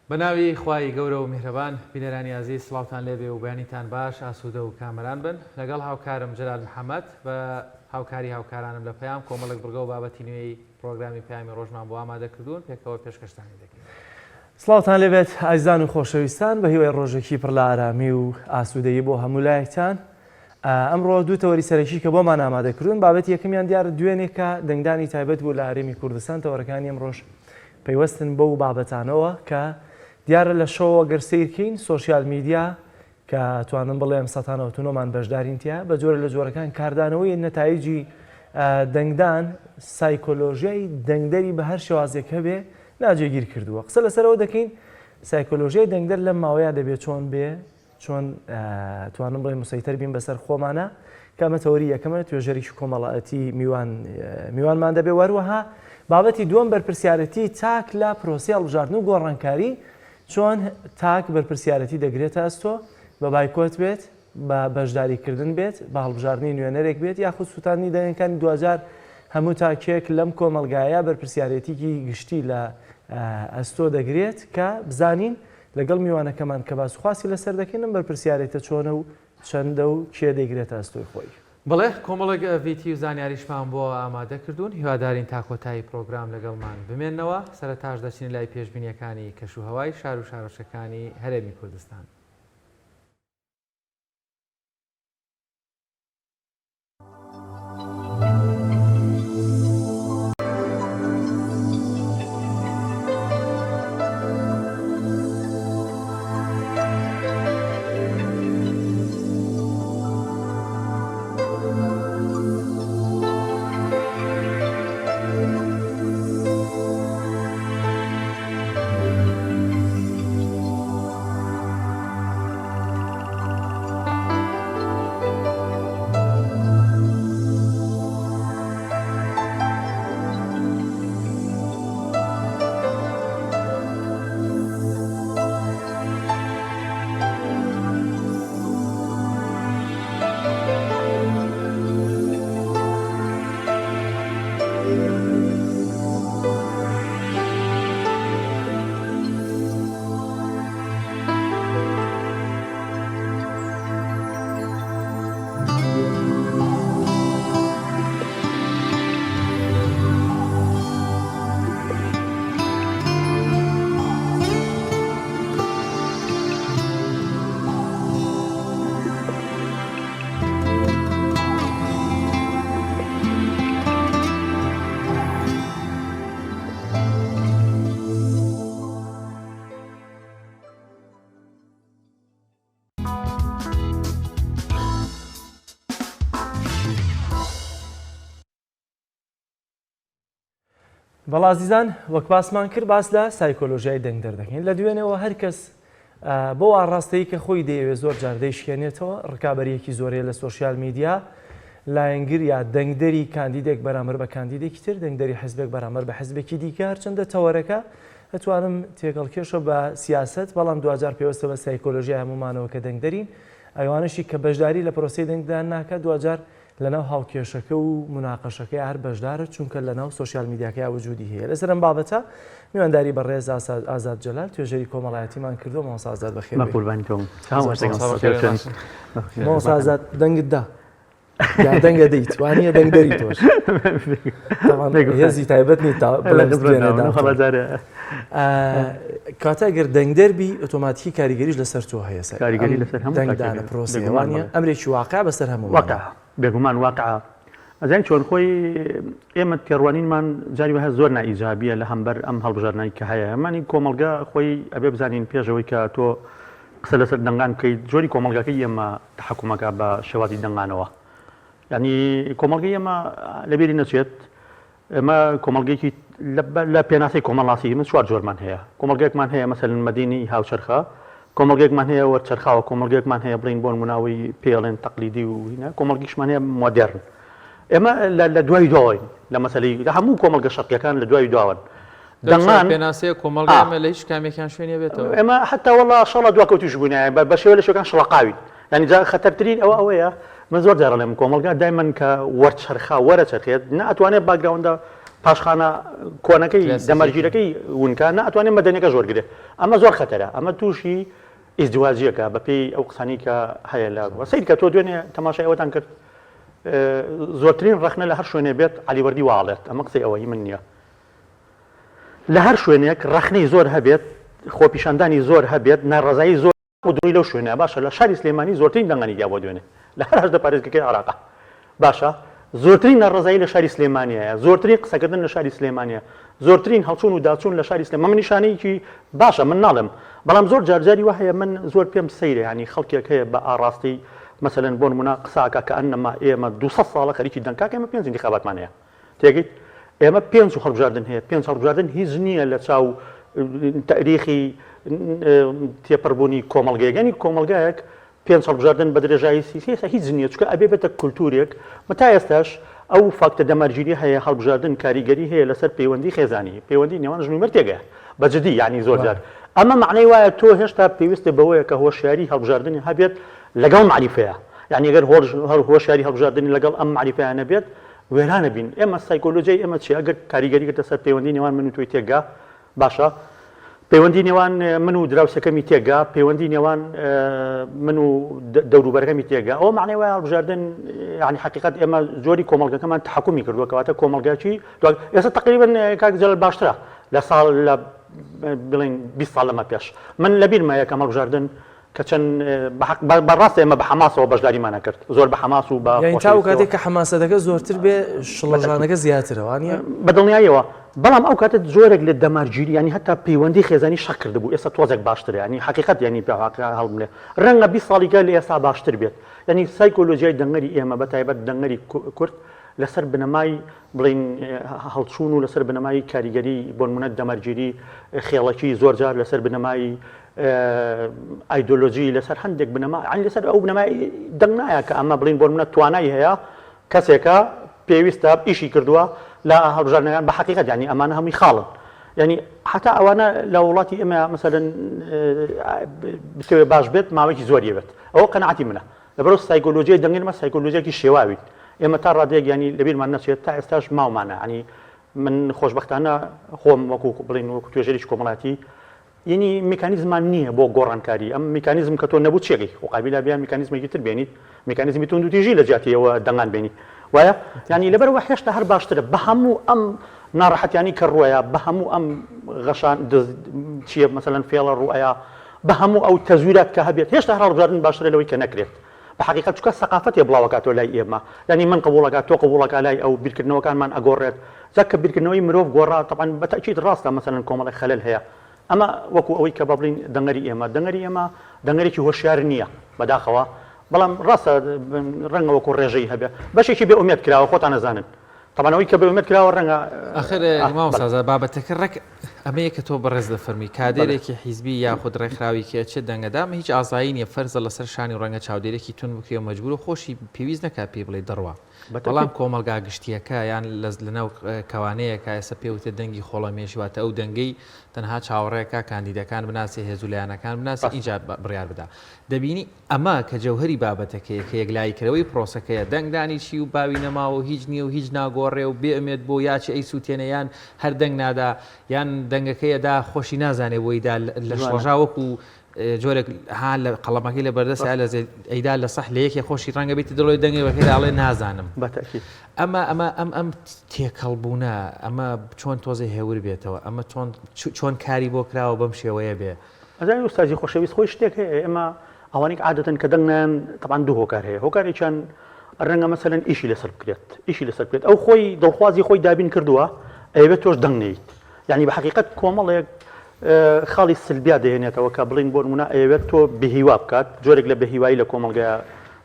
بەناوی خوای گەورە و میهرەبان بینەرانی عزیز سڵاوتان لێبێ و بەیانیتان باش ئاسوودە و کامەران بن لەگەڵ هاوکارم جەلال محەممەد بە هاوکاری هاوکارانم لە پەیام کۆمەڵک بڕگە و بابەتی نوێی پرۆگرامی پەیامی ڕۆژمان بۆ ئامادەکردوون پێکەوە پێشکەشتانی دەکەین. سڵاوتان لێبێت ئازیزان و خۆشەویستان بە هیوای ڕۆژێکی پڕ لە ئارامی و ئاسوودەیی بۆ هەموو لایەکتان. ئەمڕۆ دوو تەوەری سەرەکی کە بۆمان ئامادەکردوون بابەتی یەکەمیان دیارە دوێنێکە دەنگدانی تایبەت بوو لە هەرێمی کوردستان تەوەرەکانی ئەمڕۆژ پەیوەستن بەو بابەتانەوە کە دیارە لە شەوە گەر سیرکەین سۆشیال میدیا کە توانم بڵێم سەتانەوە تونۆمان بەشدارین تیا بە جۆرە لە جۆرەکان کاردانەوەی نەتایجی دەنگدان سایکۆلۆژیای دەنگدەری بە هەر شێوازێک هەبێ ناجێگیر کردووە. قسە لەسەرەوە دەکەین سایکۆلۆژیای دەنگدەر لەم ماوەیە دەبێت چۆن بێ چۆن توانم بڵێم مسەیتەر بین بەسەر خۆمانە کەمە تەوەری یەکەمە توێژەرێکی کۆمەڵایەتی میوانمان دەبێ. وەروەها بابەتی دووەم بەرپرسیارەتی تاک لە پرۆسی هەڵبژاردن و گۆڕانکاری چۆن تاک بەرپرسیارەتی دەگرێتە ئەستۆ بە بایکۆت بێت بە بەشداریکردن بێت بە هەڵبژاردننی نوێنەرێک بێت یاخود سووتانی دەنگەکانی دوجار هەموو تاکێک لەم کۆمەلگایە بەرپرسیارەتێکی گشتی لە ئەستۆ دەگرێت کە بزانین لەگەڵ میوانەکەمان کە باسخواسی لەسەر دەکەین بەرپرسیارەتە چۆنە و چەندە و کێ دەیگرێتە ئەستۆی خۆی. بڵێ کۆمەڵک ڤیتی و زانیاریشمان بۆ ئامادە کردوون هیوادارین تا کۆتایی پرۆگرام لەگەڵمان بمێننەوە سەرەتاش دەچین لای پێشبینیەکانی کەشوهەوای شار و شارۆچەکانی هەرێمی کوردستان. بەڵازیزان وەک باسمان کرد باس لە سایکۆلۆژیای دەنگدەر دەکەین لە دوێنێەوە هەر کەس بۆ ئاڕاستەیی کە خۆی دەیەوێت زۆر جار دەیشکێنێتەوە ڕکابەریەکی زۆرەیە لە سۆشیال میدیا لایەنگر یا دەنگدەری کاندیدێک بەرامبەر بە کاندیدێکی تر دەنگدەری حیزبێک بەرامبەر بە حیزبێکی دیکە هەرچەندە تەوەرەکە ئەتوانم تێکەڵکێشە بە سیاست بەڵام دوجار پێوەستە بە سایکۆلۆژیای هەمومانەوە کە دەنگدەرین ئەوانشی کە بەشداری لە پرۆسی دەنگدان ناکە دوجار لەناو هاوکێشەکە و مناقەشەکەی هەر بەشدارە چونکە لەناو سۆشیال میدیاکەی وجودی هەیە. لەسەر ئەم بابەتە میوانداری بەڕێز ئازاد جەلال توێژەری کۆمەڵایەتیمان کردو. مامۆستا ئازاد بەخێر بێت. مامۆستا ئازاد دەنگت دا یا دەنگە دەیت وانە دەنگدەری تۆش هێزی تایبەت نیت کاتەگەر دەنگدەربی ئۆتۆماتیکی کاریگەریش لەسەر تۆ هەیە کاریگەری لەسەر هەموو دەنگدانە پرۆسیوانە ئەمرێکی واقع بەسەر هەموو واقع بێگومان واقع ئەزان چۆن خۆی ئێمە تێڕوانینمان جاری بەهە زۆر نائیجابیە لە هەمبەر ئەم هەڵبژاردنایی کە هەیە ئەمانی کۆمەلگا خۆی ئەبێ بزانین پێشەوەی کە تۆ قسە لەسەر دەنگان بکەیت جۆری کۆمەلگاکەی ئێمە تحکومەکە بە شێوازی دەنگانەوە یعنی کۆمەلگەی ئێمە لەبیری نەچێت ئێمە کۆمەلگەیەکی لە پێناسەی کۆمەڵاسی من چوار جۆرمان هەیە کۆمەلگەیەکمان هەیە مەسەلەن مەدینی هاوچەرخە کۆمەلگەیەکمان هەیە وەرچەرخاوە کۆمەلگەیەکمان هەیە بڵین بۆ نموناوی پێڵێن تەقلیدی و کۆمەلگیشمان هەیە مۆدێرن ئێمە لە دوای داوین لە مەسەلەی لە هەموو کۆمەلگە شەرقیەکان لە دوای داون دەنگان پێناسەیە کۆمەلگا لە هیچ کامێکیان شوێنێ بێتەوە ئێمە حتا وەڵا شەڵە دواکەوتیش بووین بە شێوە لە شوێکان شڵەقاوین یعنی جا خەتەرترین ئەوەیە من زۆر جارە لێم کۆمەلگا دایمەن کە وەرچەرخا وەرە چەرخێت نەئەتوانێت باگراوندا پاشخانە کۆنەکەی دەمەرگیرەکەی ونکە ناتوانێت مەدەنیەکە زۆرگرێت ئەمە زۆر خەتەرە ئەمە تووشی ئیزدواجیەکە بەپێی ئەو قسانی کە هەیە لە سید کە تۆ دوێنێ تەماشای ئەوەتان کرد زۆرترین ڕخنە لە هەر شوێنێ بێت علیوەردی واڵێت ئەمە قسەی ئەوەی من نییە لە هەر شوێنێک ڕخنەی زۆر هەبێت خۆپیشاندانی زۆر هەبێت ناڕزایی زۆر دوی لەو شوێنە باشە لە شاری سلێمانی زۆرترین دەنگانی یا بۆ دوێنێ لە هەر هەردە پارێزگەکەی عێراق باشە زۆرترین ناڕزایی لە شاری سلێمانیایە زۆرترین قسەکردن لە شاری سلێمانیە زۆرترین هەڵچوون و داچوون لە شاری سلێمان نیشانەیەکی باشە من ناڵم بەڵام زۆر جارجاری وهەیە من زۆر پێم سەیرە ینی خەڵکێک هەیە بە ئاڕاستی مەسەلەن بۆ نمونە قساکە کە ئەنەما ئێمە 200 ساڵە خەریکی دەنگاکە ئێمە 5 انتخاباتمانەیە تێگەیت ئێمە 5 هەڵبژاردن هەیە 5 هەڵبژاردن هیچ نییە لە چاو تاریخی تێپەڕبوونی کۆمەڵگەیەک ینی کۆمەڵگایەک 5 هەڵبژاردن بە درێژایی سیاسە هیچ نییە چکە ئەبێ بێتە کولتورێک مەتا ئێستاش ئەو فاکتە دەمەرگیری هەیە هەڵبژاردن کاریگەری هەیە لەسەر پەیوەندی خێزانی پەیوەندی نێوان ژن و مرد تێگەیە بەجددی یعنی زۆر جار ئەمە معنەی وایە تۆ هێشتا پێویستە بەوەیە کە هۆشیاری هەڵبژاردننی هەبێت لەگەڵ معریفەیە یعنی ئەگەر هۆشیاری هەڵبژاردننی لەگەڵ ئەم معریفەیە نەبێت وێرانە بین ئێمە سایکۆلۆژیای ئێمە چی ئەگەر کاریگەری کردە سەر پەیوەندی نێوان من و توی تێگا باشە پەیوەندی نێوان من و دراوسەکەمی تێگا پەیوەندی نێوان من و دەوروبەرەکەمی تێگا ئەوە معنەی وایە هەڵبژاردن یعنی حقیقت ئێمە زۆری کۆمەڵگەکەمان تحکومی کردووە کەواتە کۆمەڵگاچی ئێستا تقریبا کاک جەلال باشترە لە ساڵ لە بڵین 20 ساڵ لەمە پێش من لە بیرمە یەکەم هەڵبژاردن کە چەند بەڕاست ئێمە بە حەماسەوە بەشداریمانە کرد زۆر بە حەماس و بە تا کاتێک کە حەماسەتەکە زۆرتر بێ شڵەژانەکە زیاترەوانە بەدڵنیایەوە بەڵام ئەو کاتت زۆرێک لە دەمارگیری ینی هەتا پەیوەندی خێزانی شەق کردبوو ئێستا تۆزێک باشتر ینی حقیقت ینی هەڵبێ ڕەنگە 20 ساڵیگە لە ئێستا باشتر بێت ینی سایکۆلۆژیای دەنگەری ئێمە بە تایبەت دەنگەری کورد لەسەر بنەمای بڵین هەڵچوون و لەسەر بنەمای کاریگەری بۆ نمونە دەمەرگیری خێڵەکی زۆر جار لەسەر بنەمای ئایدۆلۆژی لەسەر هەندێک بنەما عین لەسەر ئەو بنەمای دەنگ نایە کە ئەمە بڵین بۆ نمونە توانای هەیە کەسێکە پێویستە ئیشی کردووە لە هەڵبژاردنەکان بە حقیقت ینی ئەمانە هەمووی خاڵن ینی حتا ئەوانە لە وڵاتی ئێمە مەسەلەن بتەوێ باش بێت ماوەیەکی زۆری بێت ئەوە قەنەعەتی منە لەبەرەوە سایکۆلۆژیای دەنگێنمە سایکۆلۆژیەکی شێواوی ئێمە تا ڕادێک ینی لەبیرمان نەچێت تا ئێستاش ماومانە ینی من خۆشبەختانە خۆم وەکو بڵین وەکو توێژەریش کۆمەڵاتی ینی میکانیزمان نییە بۆ گۆڕانکاری ئەم میکانیزم کە تۆ نەبوو چێکی وقابلا بیان میکانیزمێکی تر بێنیت میکانیزمی تونند و تیژی لە جیاتیەوە دەنگان بێنی وایە ینی لەبەرەوە هێشتا هەر باشترە بە هەموو ئەم ناڕەحەتیانی کە ڕوایە بە هەموو ئەم غەشان چیە مەسەلەن فێڵە ڕوایە بە هەموو ئەو تەزویرات کە هەبێت هێشتا هەڵبژاردن باشترە لەوەی کە نەکرێت بە حقیقت چکە سەقافەتێ بڵاوەکاتەوە لای ئێمە ینی من قبوڵەکات تۆ قبوڵەکە لای ئەو بیرکردنەوەکانمان ئەگۆڕێت جاکە بیرکردنەوەی مرۆڤ گۆڕا طبعاً بەتەکید ڕاستە مەسەلەن کۆمەڵی خەلل هەیە ئەمە وەکو ئەوەی کە بڵین دەنگەری ئێمە دەنگەرێکی هۆشیار نییە بەداخەوە بەڵام ڕاستە ڕەنگە وەکو ڕێژەی هەبێ بەشێکی بێ ئومێد کراوە خۆتان نەزانن طبعاً ئەوەی کە بێ ئومێد کراوە ڕەنگە ئاخر مامۆستا بابەتەکە ڕێک ئەمەیە کە تۆ بەڕێز دەفەرمی کادێرێکی حیزبی یاخود ڕێکخراوی کە چێت دەنگەدام هیچ ئازایی نیە فەرزە لەسەر شانی ڕەنگە چاودێرێکی تون بکرێ مەجبور و خۆشی پێویست نەکات پێی بڵێ دەڕوا بەڵام کۆمەلگا گشتیەکە یان لەناو کەوانەیەکە ئێستا پێوتە دەنگی خۆڵەمێژی واتە ئەو دەنگەی تەنها چاوەڕێکە کاندیدەکان بناسی هێزولیانەکان بناسی ئینجا بڕیار بدا دەبینی ئەمە کە جەوهری بابەتەکەیە کە یەکلایکردەوەی پرۆسەکەیە دەنگدانی چی و باوی نەماوە هیچ نییە و هیچ ناگۆڕێ و بێئمێت بۆ یاچی ئەی سووتێنە یان هەر دەنگ نادا یان دەنگەکەیدا خۆشی نازانێ بۆیدا لە شۆژاوەکو جۆرێک ها لە قەڵەمەکەی لە بەردەست ئەیدا لە سەح لە یەکێ خۆشی ڕەنگە بیت دڵۆی دەنگی بەکەداڵێ نازانم ئەمە تێکەڵبوونە ئەمە چۆن تۆزی هێور بێتەوە ئەمە چۆن کاری بۆ کراوە بەم شێوەیە بێ ئەزای ئوستازی خۆشەویست خۆی شتێک هەیە ئێمە ئەوانێک عادەتەن کە دەنگیان طبعاً دوو هۆکار هەیە هۆکارێکیان ڕەنگە مەسەلەن ئیشی لەسەر بکرێت ئەو خۆی دڵخوازی خۆی دابین کردووە ئەوێت تۆش دەنگ نەیت یعنی بە حقیقت کۆمەڵێک خاڵی سلبیا دەهێنێتەوە کە بڵین بۆ نمونە ئەوێت تۆ بەهیوا بکات جۆرێک لە بەهیوایی لە کۆمەڵگەیە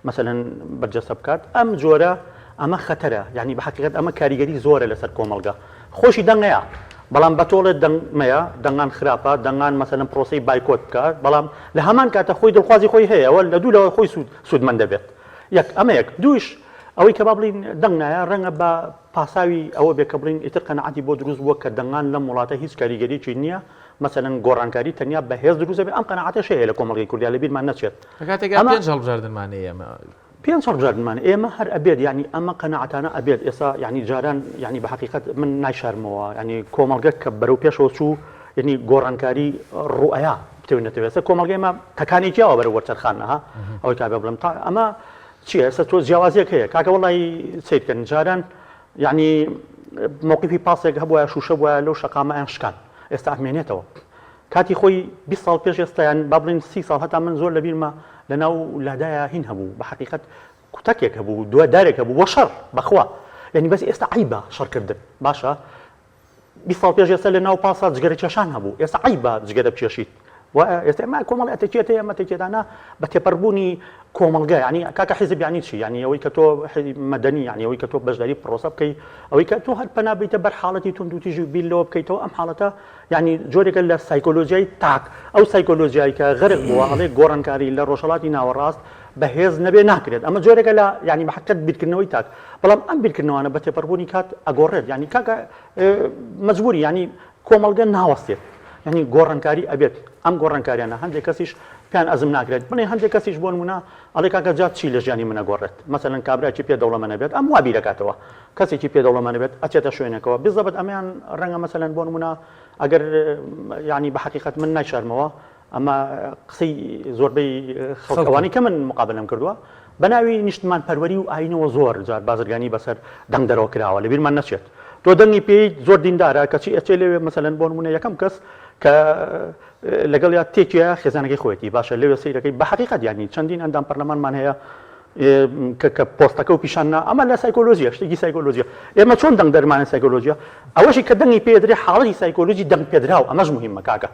مەسەلەن بەرجەسە بکات ئەم جۆرە ئەمە خەتەرە یعنی بە حقیقت ئەمە کاریگەری زۆرە لەسەر کۆمەڵگە خۆشی دەنگەیە بەڵام بەتۆڵێت دەنگمەیە دەنگان خراپە دەنگان مەسەلەن پرۆسی بایکۆت بکات بەڵام لە هەمان کاتە خۆی دڵخوازی خۆی هەیە ئەوە لە دوو لەوە خۆی سوودمەند دەبێت یەک ئەمە یەک دووش ئەوەی کە با بڵین دەنگ نایە ڕەنگە بە پاساوی ئەوە بێ کە بڵین ئیتر قەنەعەتی بۆ دروست بووە کە دەنگان لەم وڵاتە هیچ کاریگەریی نییە مەسەلەن گۆڕانکاری تەنیا بەهێز دروست بێ ئەم قەنەعەتە شەیە لە کۆمەڵگەی کوردیا لە بیرمان نەچێت کاتێکا پێنج هەڵبژاردنمانەیە ئێمە 500 هەڵبژاردنمان ئێمە هەر ئەبێت ینی ئەمە قەنەعەتانە ئەبێت ئێستا ینی جاران ینی بە حقیقت من نایشارمەوە ینی کۆمەڵگە کە بەرەو پێشەوە چوو ینی گۆڕانکاری ڕوئەیە بتێنێتەوە کۆمەڵگەی مە تەکانێکیەوە بەرەو وەرچەرخانەها ئەوەی کابێ بڵم تا ئەمە چیە ئێستا تۆ جیاوازیەک هەیە کاکە وەڵی چیتکەن جاران ینی مووقفی پاسێک هەبووە شوشە بووە لەو شەقامەیان شکان ئێستا ئەمێنێتەوە کاتی خۆی 20 ساڵ پێش ئێستایان با بڵین 30 ساڵ هەتا من زۆر لە بیرمە لەناو لادایە هین هەبوو بە حقیقت کوتەکێک هەبوو دووەدارێک هەبوو بۆ شەڕ بەخوا یعنی بەس ئێستا عیبە شەڕکردن باشە 20 ساڵ پێش ئێستا لەناو پاسا جگەرە کێشان هەبوو ئێستا عیبە جگەرە بچێشیت ئێستا ئەمە کۆمەڵی ئەتەکێتە ئەمە تێکێدانە بە تێپەڕبوونی کۆمەڵگە ینی کاکە حیزب یانی چی ینی ئەوەی کە تۆ مەدەنی ینی ئەوەی کە تۆ بەشداری پرۆسە بکەیت ئەوەی کە تۆ هەر پەنابیتە بەر حاڵەتی توندوتیژی بیلەوە بکەیتەوە ئەم حاڵەتە ینی جۆرێکە لە سایکۆلۆژیای تاک ئەو سایکۆلۆژیای کە غەرق بووە ئەڵێ گۆڕانکاری لە ڕۆژهەڵاتی ناوەڕاست بەهێز نەبێ ناکرێت ئەمە جۆرێکە لە ینی بەحقیقت بیرکردنەوەی تاک بەڵام ئەم بیرکردنەوەانە بە تێپەڕبوونی کات ئەگۆڕێت ینی کاکە مەجبوری ینی کۆمەڵگە ناوەستێت ینی گۆڕانکاری ئەبێت ئەم گۆڕانکاریانە هەندێک کەسیش پیان ئەزم ناکرێت بڵێ هەندێک کەسیش بۆ نمونە ئەڵێ کاکە جات چی لە ژیانی منە گۆڕێت مەسەلەن کابراکی پێدەوڵەمەنە بێت ئەم وا بیرەکاتەوە کەسێکی پێدەوڵەمەنە بێت ئەچێتە شوێنێکەوە بزەبەت ئەمیان ڕەنگە مەسەلەن بۆ نمونە ئەگەر ینی بە حقیقت من نایشارمەوە ئەمە قسەی زۆربەی خەڵکەوانی کە من مقابلەم کردووە بە ناوی نیشتمان پەروەری و ئاینەوە زۆر جار بازرگانی بەسەر دەنگ دەرەوە کراوە لە بیرمان نەچێت تۆ دەنگی پێی زۆر دیندارە کەچی ئەچێ لێوێ مەسەلەن بۆ نمونە یەکەم کەس کە لەگەڵ یا تێکیە خێزانەکەی خۆیەتی باشە لەوێ سیرەکەی بە حقیقت ینی چەندین ئەندام پەرلەمانمان هەیە کە پۆستەکە و پیشاننا ئەمە لە سایکۆلۆژیە شتێکی سایکۆلۆژیە ئێمە چۆن دەنگ دەرمانە سایکۆلۆژیە ئەوەشی کە دەنگی پێدرێ حاڵەتی سایکۆلۆژی دەنگ پێدراو ئەمەش مهمە کاکە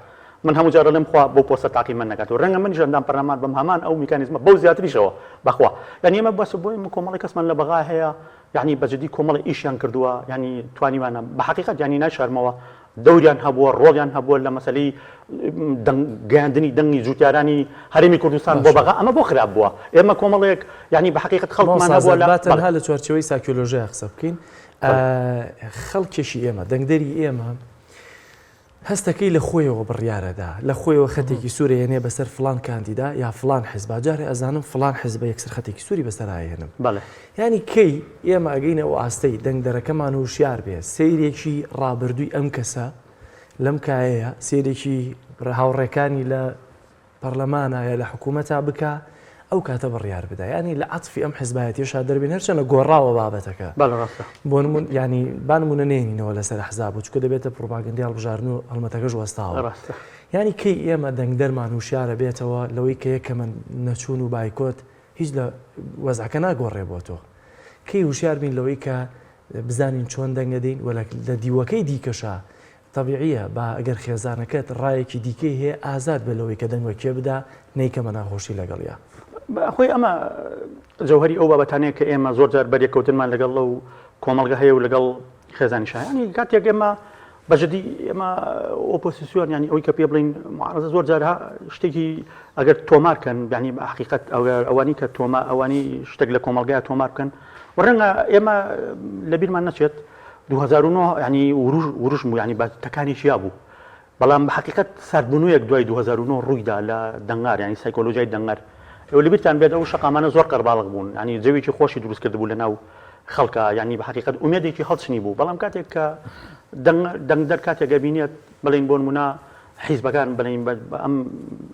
من هەموو جارە لەم خوا بۆ پۆستە تاقی من نکات و ڕەنگە منیش ئەندام پەرلەمان بەم هەمان ئەو میکانیزمە بەو زیاتریشەوە بەخوا یعنی ئێمە بەس بۆی کۆمەڵی کەسمان لە بەغا هەیە یعنی بەجددی کۆمەڵی ئیشیان کردووە ینی توانیوانە بە حقیقت ینی نایشارمەوە دەوریان هەبووە ڕۆڵیان هەبووە لە مەسەلەی گەیاندنی دەنگی جووتیارانی هەرێمی کوردستان بۆ بەغا ئەمە بۆ خراپ بووە ئێمە کۆمەڵێک ینی بە حقیقت خەڵکمان هەبووە تەنها لە چوارچەوەی سایکۆلۆژیا قسە بکەین خەڵکێشی ئێمە دەنگدەری ئێمە هەستەکەی لە خۆیەوە بڕیارەدا لە خۆیەوە خەتێکی سوورە هێنێ بەسەر فلان کاندیدا یا فلان حیزب جارێ ئەزانم فلان حیزب یەکسەر خەتێکی سووری بەسەرهێنم ینی کەی ئێمە ئەگەینەوە ئاستەی دەنگدەرەکەمان وشیار بێ سەیرێکی ڕابردووی ئەم کەسە لەم کایەیە سێرێکی هاوڕێکانی لە پەرلەمانە یا لە حکوومەتا بکە ئەو کاتە بڕیار بدە ینی لە عەتفی ئەم حیزبایەتیشا دەربێن هەرچەنە گۆڕاوە بابەتەکە بۆ ینی بانمونە نێنینەوە لەسەر حزاب و چکە دەبێتە پرۆپاگەندی هەڵبژاردن و هەڵمەتەکەش وەستاوە ینی کەی ئێمە دەنگدەرمان وشیارە بێتەوە لەوەی کە یەکە من نەچوون و بایکۆت هیچ لە وەزعەکە ناگۆڕێ بۆ تۆ کەی وشیار بین لەوەی کە بزانین چۆن دەنگەدەین و لە دیوەکەی دیکەشە طبیعیە با ئەگەر خێزانەکەت ڕایەکی دیکەی هەیە ئازاد بە لەوەی کە دەنگوە کێ بدا نەیکەمە ناخۆشی لەگەڵیا خۆی ئەمە جەوهری ئەو بابەتانەیە کە ئێمە زۆر جار بەریەکەوتنمان لەگەڵ ئەو کۆمەڵگە هەیە و لەگەڵ خێزانیشانی کاتێک ئێمە بەجددی ئێمە ئۆپۆسیسیۆن ینی ئەوەی کە پێ بڵین معارەزە زۆر جارها شتێکی ئەگەر تۆمارکەن ینی حقیقت ئەوانی کە تۆمە ئەوانی شتێک لە کۆمەلگایە تۆمار بکەن و ڕەنگە ئێمە لە بیرمان نەچێت 2009 ینی وروژ بوو ینی تەکانیشیا بوو بەڵام بە حقیقت ساردبوونەوەیەک دوای 2009 ڕوویدا لە دەنگار ینی سایکۆلۆژیای دەنگار ئەو لەبیرتان بێت ئەو شەقامانە زۆر قەرباڵغ بوون ینی جەوێکی خۆشی دروست کرد بوو لە ناو خەڵکە ینی بە حقیقت ئومێدێکی هەڵچنی بوو بەڵام کاتێک کە دەنگدەر کاتێک ئەبینێت بڵین بۆ نمونە حیزبەکان بڵین ئەم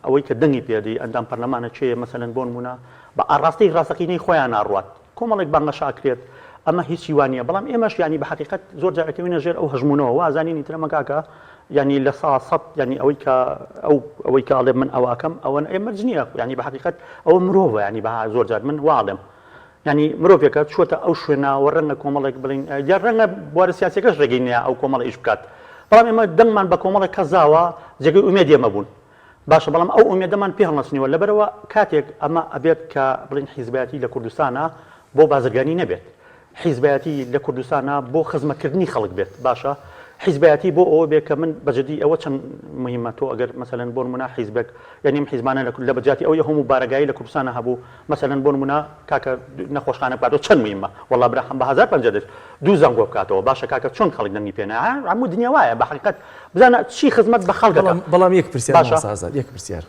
ئەوەی کە دەنگی پێدی ئەندام پەرلەمانە چێ مەسەلەن بۆ نمونە بە ئاڕاستەی ڕاستەقینەی خۆیان ناڕوات کۆمەڵێک بانگەشا کرێت ئەمە هیچی وانە بەڵام ئێمەش ینی بە حقیقت زۆر جارەکەوینە ژێر ئەو هەژمونەوە وازانینی ترەمە کاکە ینی لە سەد ینی ئەوەی کە ئەڵێ من ئەوەکەم ئەوە ئێمە نییە ینی بە حقیقت ئەوە مرۆڤە ینی بە زۆر جار من واڵێم ینی مرۆڤێکە چۆتە ئەو شوێنەوە ڕەنگە کۆمەڵێک بڵین یا ڕەنگە بوارە سیاسەکەش ڕێگەی نیە ئەو کۆمەڵە ئیش بکات بەڵام ئێمە دەنگمان بە کۆمەڵێک کەزاوە جێگەی ئومێد ئێمە بوون باشە بەڵام ئەو ئومێدەمان پێ هەڵنەچنیوە لەبەرەوە کاتێک ئەمە ئەبێت کە بڵین حیزبەتی لە کوردستانە بۆ بازرگانی نەبێت حیزبەتی لە کوردستانە بۆ خزمەتکردنی خەڵک بێت باشە حیزبەتی بۆ ئەوە بێت کە من بەجددی ئەوە چەند مهمە تۆ ئەگەر مەسەلەن بۆ نمونە حیزبێک یعنی حیزبانە لە بەجاتی ئەو هەموو بارگایی لە کوردستانە هەبوو مەسەلەن بۆ نمونە کاکە نەخۆشخانە بکاتەوە چەند مهمە وەڵا برا بە 1050 دوو زەنگۆ بکاتەوە باشە کاکە چۆن خەڵک دەنگی پێ نایە هەموو دنیا وایە بە حقیقت بزانە چی خزمەت بە خەڵکەکە بەڵام یەک پرسیار ئازاد یەک پرسیار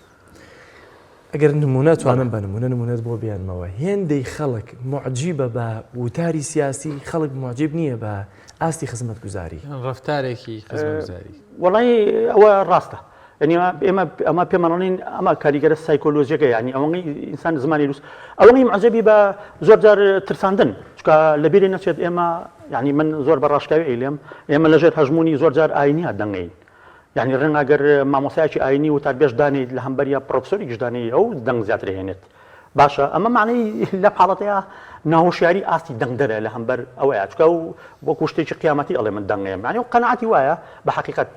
ئەگەر نمونە توانم بە نمونەت بۆ بیانمەوە هێندەی خەڵک معجیبە بە وتاری سیاسی خەڵک معجب نییە بە ئاستی خزمەت گوزاری ڕفتارێکی خزمەتگوزاری وڵی ئەوە ڕاستە ئێمە ئەمە پێمەڵین ئەمە کاریگەرە سایکۆلۆژیەکە ینی ئەوەی ئینسان زمانی رووس ئەوەی معجبی بە زۆر جار ترساندن چکە لەبیری نەچێت ئێمە ینی من زۆر بە ڕاشکاوی ئەیلێم ئێمە لەژێر هەژمونی زۆر جار ئاینیە دەنگین یعنی ڕێناگەر مامۆسایکی ئاینی و تاربێش دانیت لە هەمبەریە پرۆفسۆری گشتدانی ئەو دەنگ زیاتر هێنێت باشە ئەمە معنی لە حاڵەتەیە ناهۆشیاری ئاستی دەنگدەرە لە هەمبەر ئەوەیە چکە و بۆ کوشتێکی قیامەتی ئەڵێ من دەنگەیە معنی و قەنەعەتی وایە بە حەقیقەت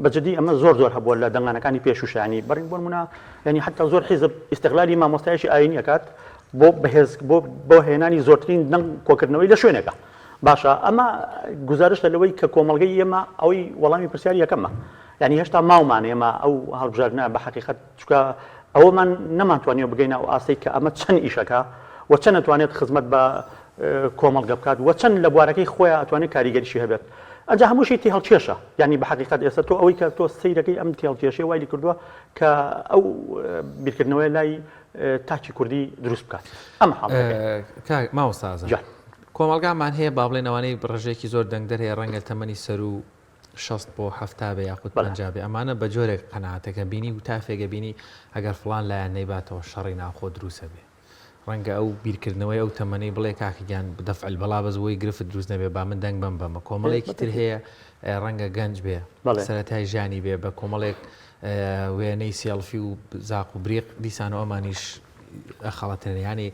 بەجددی ئەمە زۆر هەبووە لە دەنگانەکانی پێشوشانی بەڕین بۆ منە ینی حتا زۆر حیزب ئیستقلالی مامۆستایشی ئاینی ئەکات بۆ بەهێز بۆ هێنانی زۆرترین دەنگ کۆکردنەوەی لە شوێنێکە باشە ئەمە گزارشتە لەوەی کە کۆمەڵگەی ئێمە ئەوەی وەڵامی پرسیاری یەکەمە ینی هێشتا ماومان ئێمە ئەو هەڵبژاردنە بە حەقیقەت چکە ئەوەمان نەمانتوانێت بگەینە ئەو ئاسەی کە ئەمە چەند ئیشەکە و چەند نەتوانێت خزمەت بە کۆمەڵگە بکات و چەند لە بوارەکەی خۆیان ئەتوانێت کاریگەریشی هەبێت ئەجا هەمووشی تی هەڵکێشە ینی بە حەقیقەت ئێستا تۆ ئەوەی کە تۆ سەیرەکەی ئەم تی هەڵکێشەی وایلی کردووە کە ئەو بیرکردنەوەی لای تاکی کوردی دروست بکات ئەمە ماوەسازە کۆمەڵگامان هەیە با بڵێنەوەی ڕژێکی زۆر دەنگدەر هەیە ڕەنگە تەمەنی سەر و 6 بۆ 70 یاخود پەنجابێ ئەمانە بە جۆرێک قەنەعاتەکە بینی و تافێگە بینی ئەگەر فڵان لایەن نەیباتەوە شەڕی ناوخۆ دروستە بێ ڕەنگە ئەو بیرکردنەوەی ئەو تەمەنەی بڵێ کاکیگیان بدەفعل بەڵا بەزەوەی گرفت دروست نەبێ با من دەنگ بم بەمە کۆمەڵێکی تر هەیە ڕەنگە گەنج بێ سەرەتای ژیانی بێ بە کۆمەڵێک وێنەی سێڵفی و زاق و بریق دیسان و ئەمانیش ئەخەڵەتێنە ینی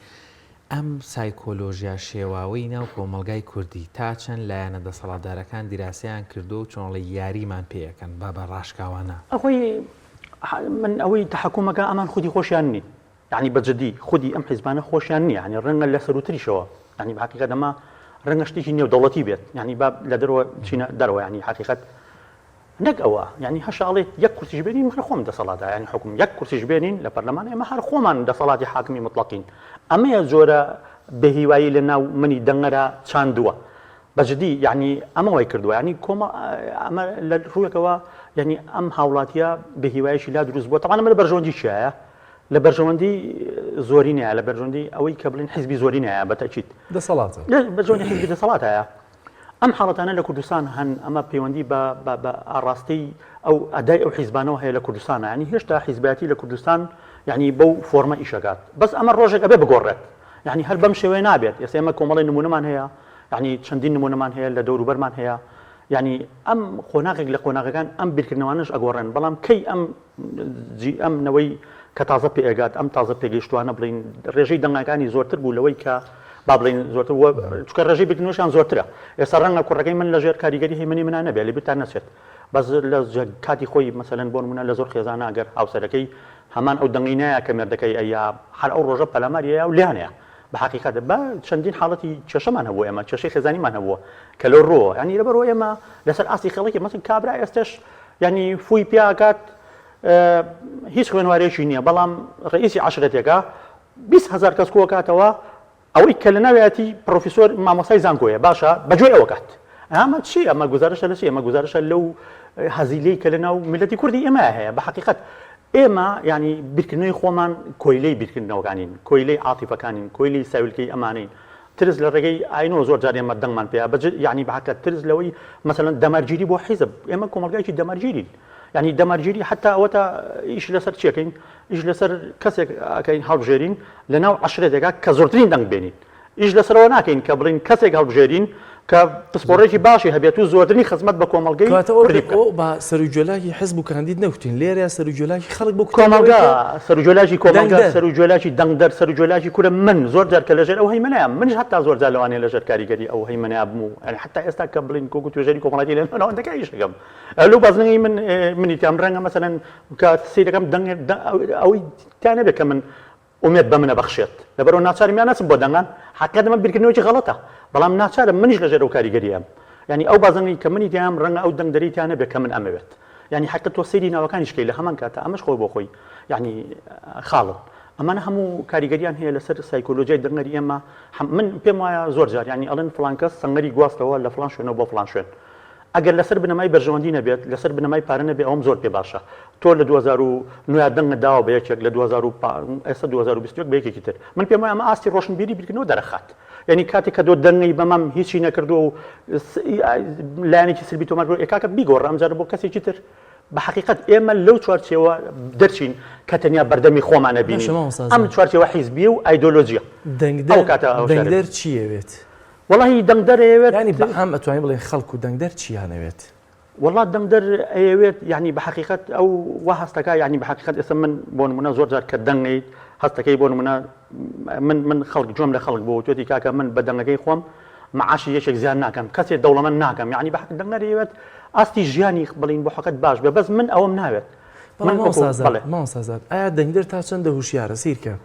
ئەم سایکۆلۆژیا شێواوەی ناو کۆمەلگای کوردی تا چەند لایەنە دەسەڵاتدارەکان دیراسەیان کردو و چۆنڵی یاریمان پێەکەن با بە ڕاشکاوانە ئەوەی من ئەوەی تحکومەکە ئەمان خودی خۆشیان نی یعنی بەجددی خودی ئەم حیزبانە خۆشیان نییە ینی ڕەنگە لە سەروتریشەوە ینی حقیقەت ئەمە ڕەنگە شتێکی نێودەوڵەتی بێت ینی با لە دەرەوە چینە دەرەوە ینی حقیقەت نەک ئەوە ینی هەشاڵێت یەک کورسیش بێنین هەر خۆم دەسەڵاتە ینی حکوم یەک کورسیش بێنین لە پەرلەمان ئێمە هەر خۆمان دەسەڵاتی حاکمی مطلقین ئەمەیە زۆرە بەهیوایی لە ناو منی دەنگەرە چاندووە بەجددی یعنی ئەمە وای کردووە ینی کۆمە ئەمە لە ڕوویەکەوە ینی ئەم هاوڵاتیە بەهیوایشی لا دروست بووە تەوانە لە بەرژەوەندی چیایە لە بەرژەوەندی زۆری نیە لە بەرژەوەندی ئەوەی کە بڵین حیزبی زۆری نیە بەتەکید دەسەڵاتە بەرژەوەندی حیزبی دەسەڵاتایە ئەم حاڵەتانە لە کوردستان هەن ئەمە پەیوەندی بە ئاڕاستی ئەو ئەدای ئەو حیزبانەوە هەیە لە کوردستانە ینی هێشتا حیزبەتی لە کوردستان یعنی بەو فۆرمە ئیشەکات بەس ئەمە ڕۆژێک ئەبێ بگۆڕێت یعنی هەر بەم شێوەیە نابێت ئێستا ئێمە کۆمەڵی نمونەمان هەیە یعنی چەندین نمونەمان هەیە لە دەوروبەرمان هەیە یعنی ئەم خۆناغێک لە قۆناغەکان ئەم بیرکردنەوەش ئەگۆڕێن بەڵام کەی ئەم نەوەی کە تازە پێگات ئەم تازە پێگەیشتوانە بڵین ڕێژەی دەنگەکانی زۆرتر بوو لەوەی کە با بڵین زۆرتر چکە ڕێژەی بیرکردنەوەشیان زۆرترە ئێستا ڕەنگە کوڕەکەی من لەژێر کاریگەری هەیمەنی منە نەبێت لێبتان نەچێت بەس لە کاتی خۆی مەسەلەن بۆ نمونە لە زۆر خێزانە ئەگەر هاوسەرەکەی هەمان ئەو دەنگی نایە کە مێردەکەی ئەیا هەر ئەو ڕۆژە پەلاماریە و لیانەیە بە حقیقەت بە چەندین حاڵەتی کێشەمان هەبوو ئێمە کێشەی خێزانیمان هەبووە کە لەو ڕۆوە ینی لەبەرەوە ئێمە لەسەر ئاستی خەڵکی مەسن کابرا ئێستش ینی فوی پیاکات هیچ خوێنوارێکی نییە بەڵام ڕئیسی عەشرەتێکە 20,000 کەس کۆکاتەوە ئەوەی کە لە ناوێتی پرۆفیسۆر مامۆستای زانکۆیە باشە بەگوێ ئەوە کات ئەمە چی ئەمە گزارشە لە چی ئەمە گزارشە لەو هەزیلەی کە لە ناو میلەتی کوردی ئێمە هەیە بە حقیقەت ئێمە ینی بیرکردنەوەی خۆمان کۆیلەی بیرکردنەوەکانین کۆیلەی عاتیفەکانین کۆیلی ساویلکەی ئەمانین ترس لە ڕێگەی ئاینەوە زۆر جار ئێمە دەنگمان پێیا ینی بە حقیقەت ترس لەوەی مەسەلەن دەمارگیری بۆ حیزب ئێمە کۆمەلگایکی دەمارگیرین ینی دەمارگیری حتا ئەوەتە ئیش لەسەر چیەکەین ئیش لەسەر کەسێک ئەکەین هەڵبژێرین لە ناو عەشرەتێکە کە زۆرترین دەنگ بێنین ئیش لەسەرەوە ناکەین کە بڵین کەسێک هەڵبژێرین کە پسپۆڕێکی باشی هەبێت و زۆرترین خزمەت بە کۆمەلگەی بە سەرجۆلاکی حزب و کاندید نەوتین لێرە سەرجۆلاکی خەڵک بۆ کۆمەلگا سەرجۆلاکی کۆمەلگا سەرجۆلاکی دەنگدەر سەرجۆلاکی کورە من زۆر جار کە لەژێر ئەو هەیمەنەیە منیش هەتا زۆر جار لەوانەیە لەژێر کاریگەری ئەو هەیمەنەیە بوو حتا ئێستا کە بڵین کۆکو توێژەری کۆمەڵاتی لێ منەوەندەکە ئیشەکەم لەو بازنەی منیتیام ڕەنگە مەسەلەن کە سیرەکەم ئەوەی تا نەبێت کە من ئومێد بە منە بەخشێت لەبەرەوە ناچارم یان نەچم بۆ دەنگان حقیقەت ئەمە بیرکردنەوەکی غەڵەتە بەڵام ناچارم منیش لەژێر ئەو کاریگەریەم ینی ئەو بازنەی کە منی دیام ڕەنگە ئەو دەنگدەریتیان نەبێت کە من ئەمەوێت ینی حقیقەت تۆ سەیری ناوەکانیش کەی لە هەمان کاتە ئەمەش خۆی بۆ خۆی ینی خاڵن ئەمانە هەموو کاریگەریان هەیە لەسەر سایکۆلۆژیای دەنگەری ئێمە من پێم وایە زۆر جار ینی ئەڵێن فڵان کەس سەنگەری گواستەوە لە فڵان شوێنەوە بۆ فڵان شوێن ئەگەر لەسەر بنەمای بەرژەوەندی نەبێت لەسەر بنەمای پارە نەبێت ئەوم زۆر پێ باشە تۆ لە 2009 دەنگە داوە بە یەکێک لە 2021 بە یەکێکی تر من پێم وایە ئەمە ئاستی ڕۆشنبیری بیرکردنەوە دەرەخات یعنی کاتێک کە دۆ دەنگی بەمەم هیچی نەکردو و لایەنێکی سلبی تۆمار کاکە بیگۆڕ ئەمجارە بۆ کەسێکی تر بە حقیقت ئێمە لەو چوارچێوە دەرچین کە تەنیا بەردەمی خۆمانە بینین ئەم چوارچێوە حیزبی و ئایدۆلۆژیە دەنگدەر چیەوێت وڵی دەنگدەرەوێت ینی هەم ئەتوانین بڵێ خەڵکو دەنگدەر چیانەوێت وڵات دەنگدەر ئەوێت یعنی بە حقیقت ئەو وا هەستەکە یعنی بە حقیقت ئێستا من بۆ نمونە زۆر جار کە دەنگیت هەستەکەی بۆ نمونە من خەڵک جۆم لە خەڵک بۆ توێتی کاکە من بە دەنگەکەی خۆم معاشی یەکێک زیان ناکەم کەسێک دەوڵەمەند ناکەم یعنی بە حق دەنگەرەوێت ئاستی ژیانی بڵین بۆ حقت باش بێ بەس من ئەوم ناوێت ماوەسازاد ئایا دەنگدەر تا چەندە هوشیارە سیرکە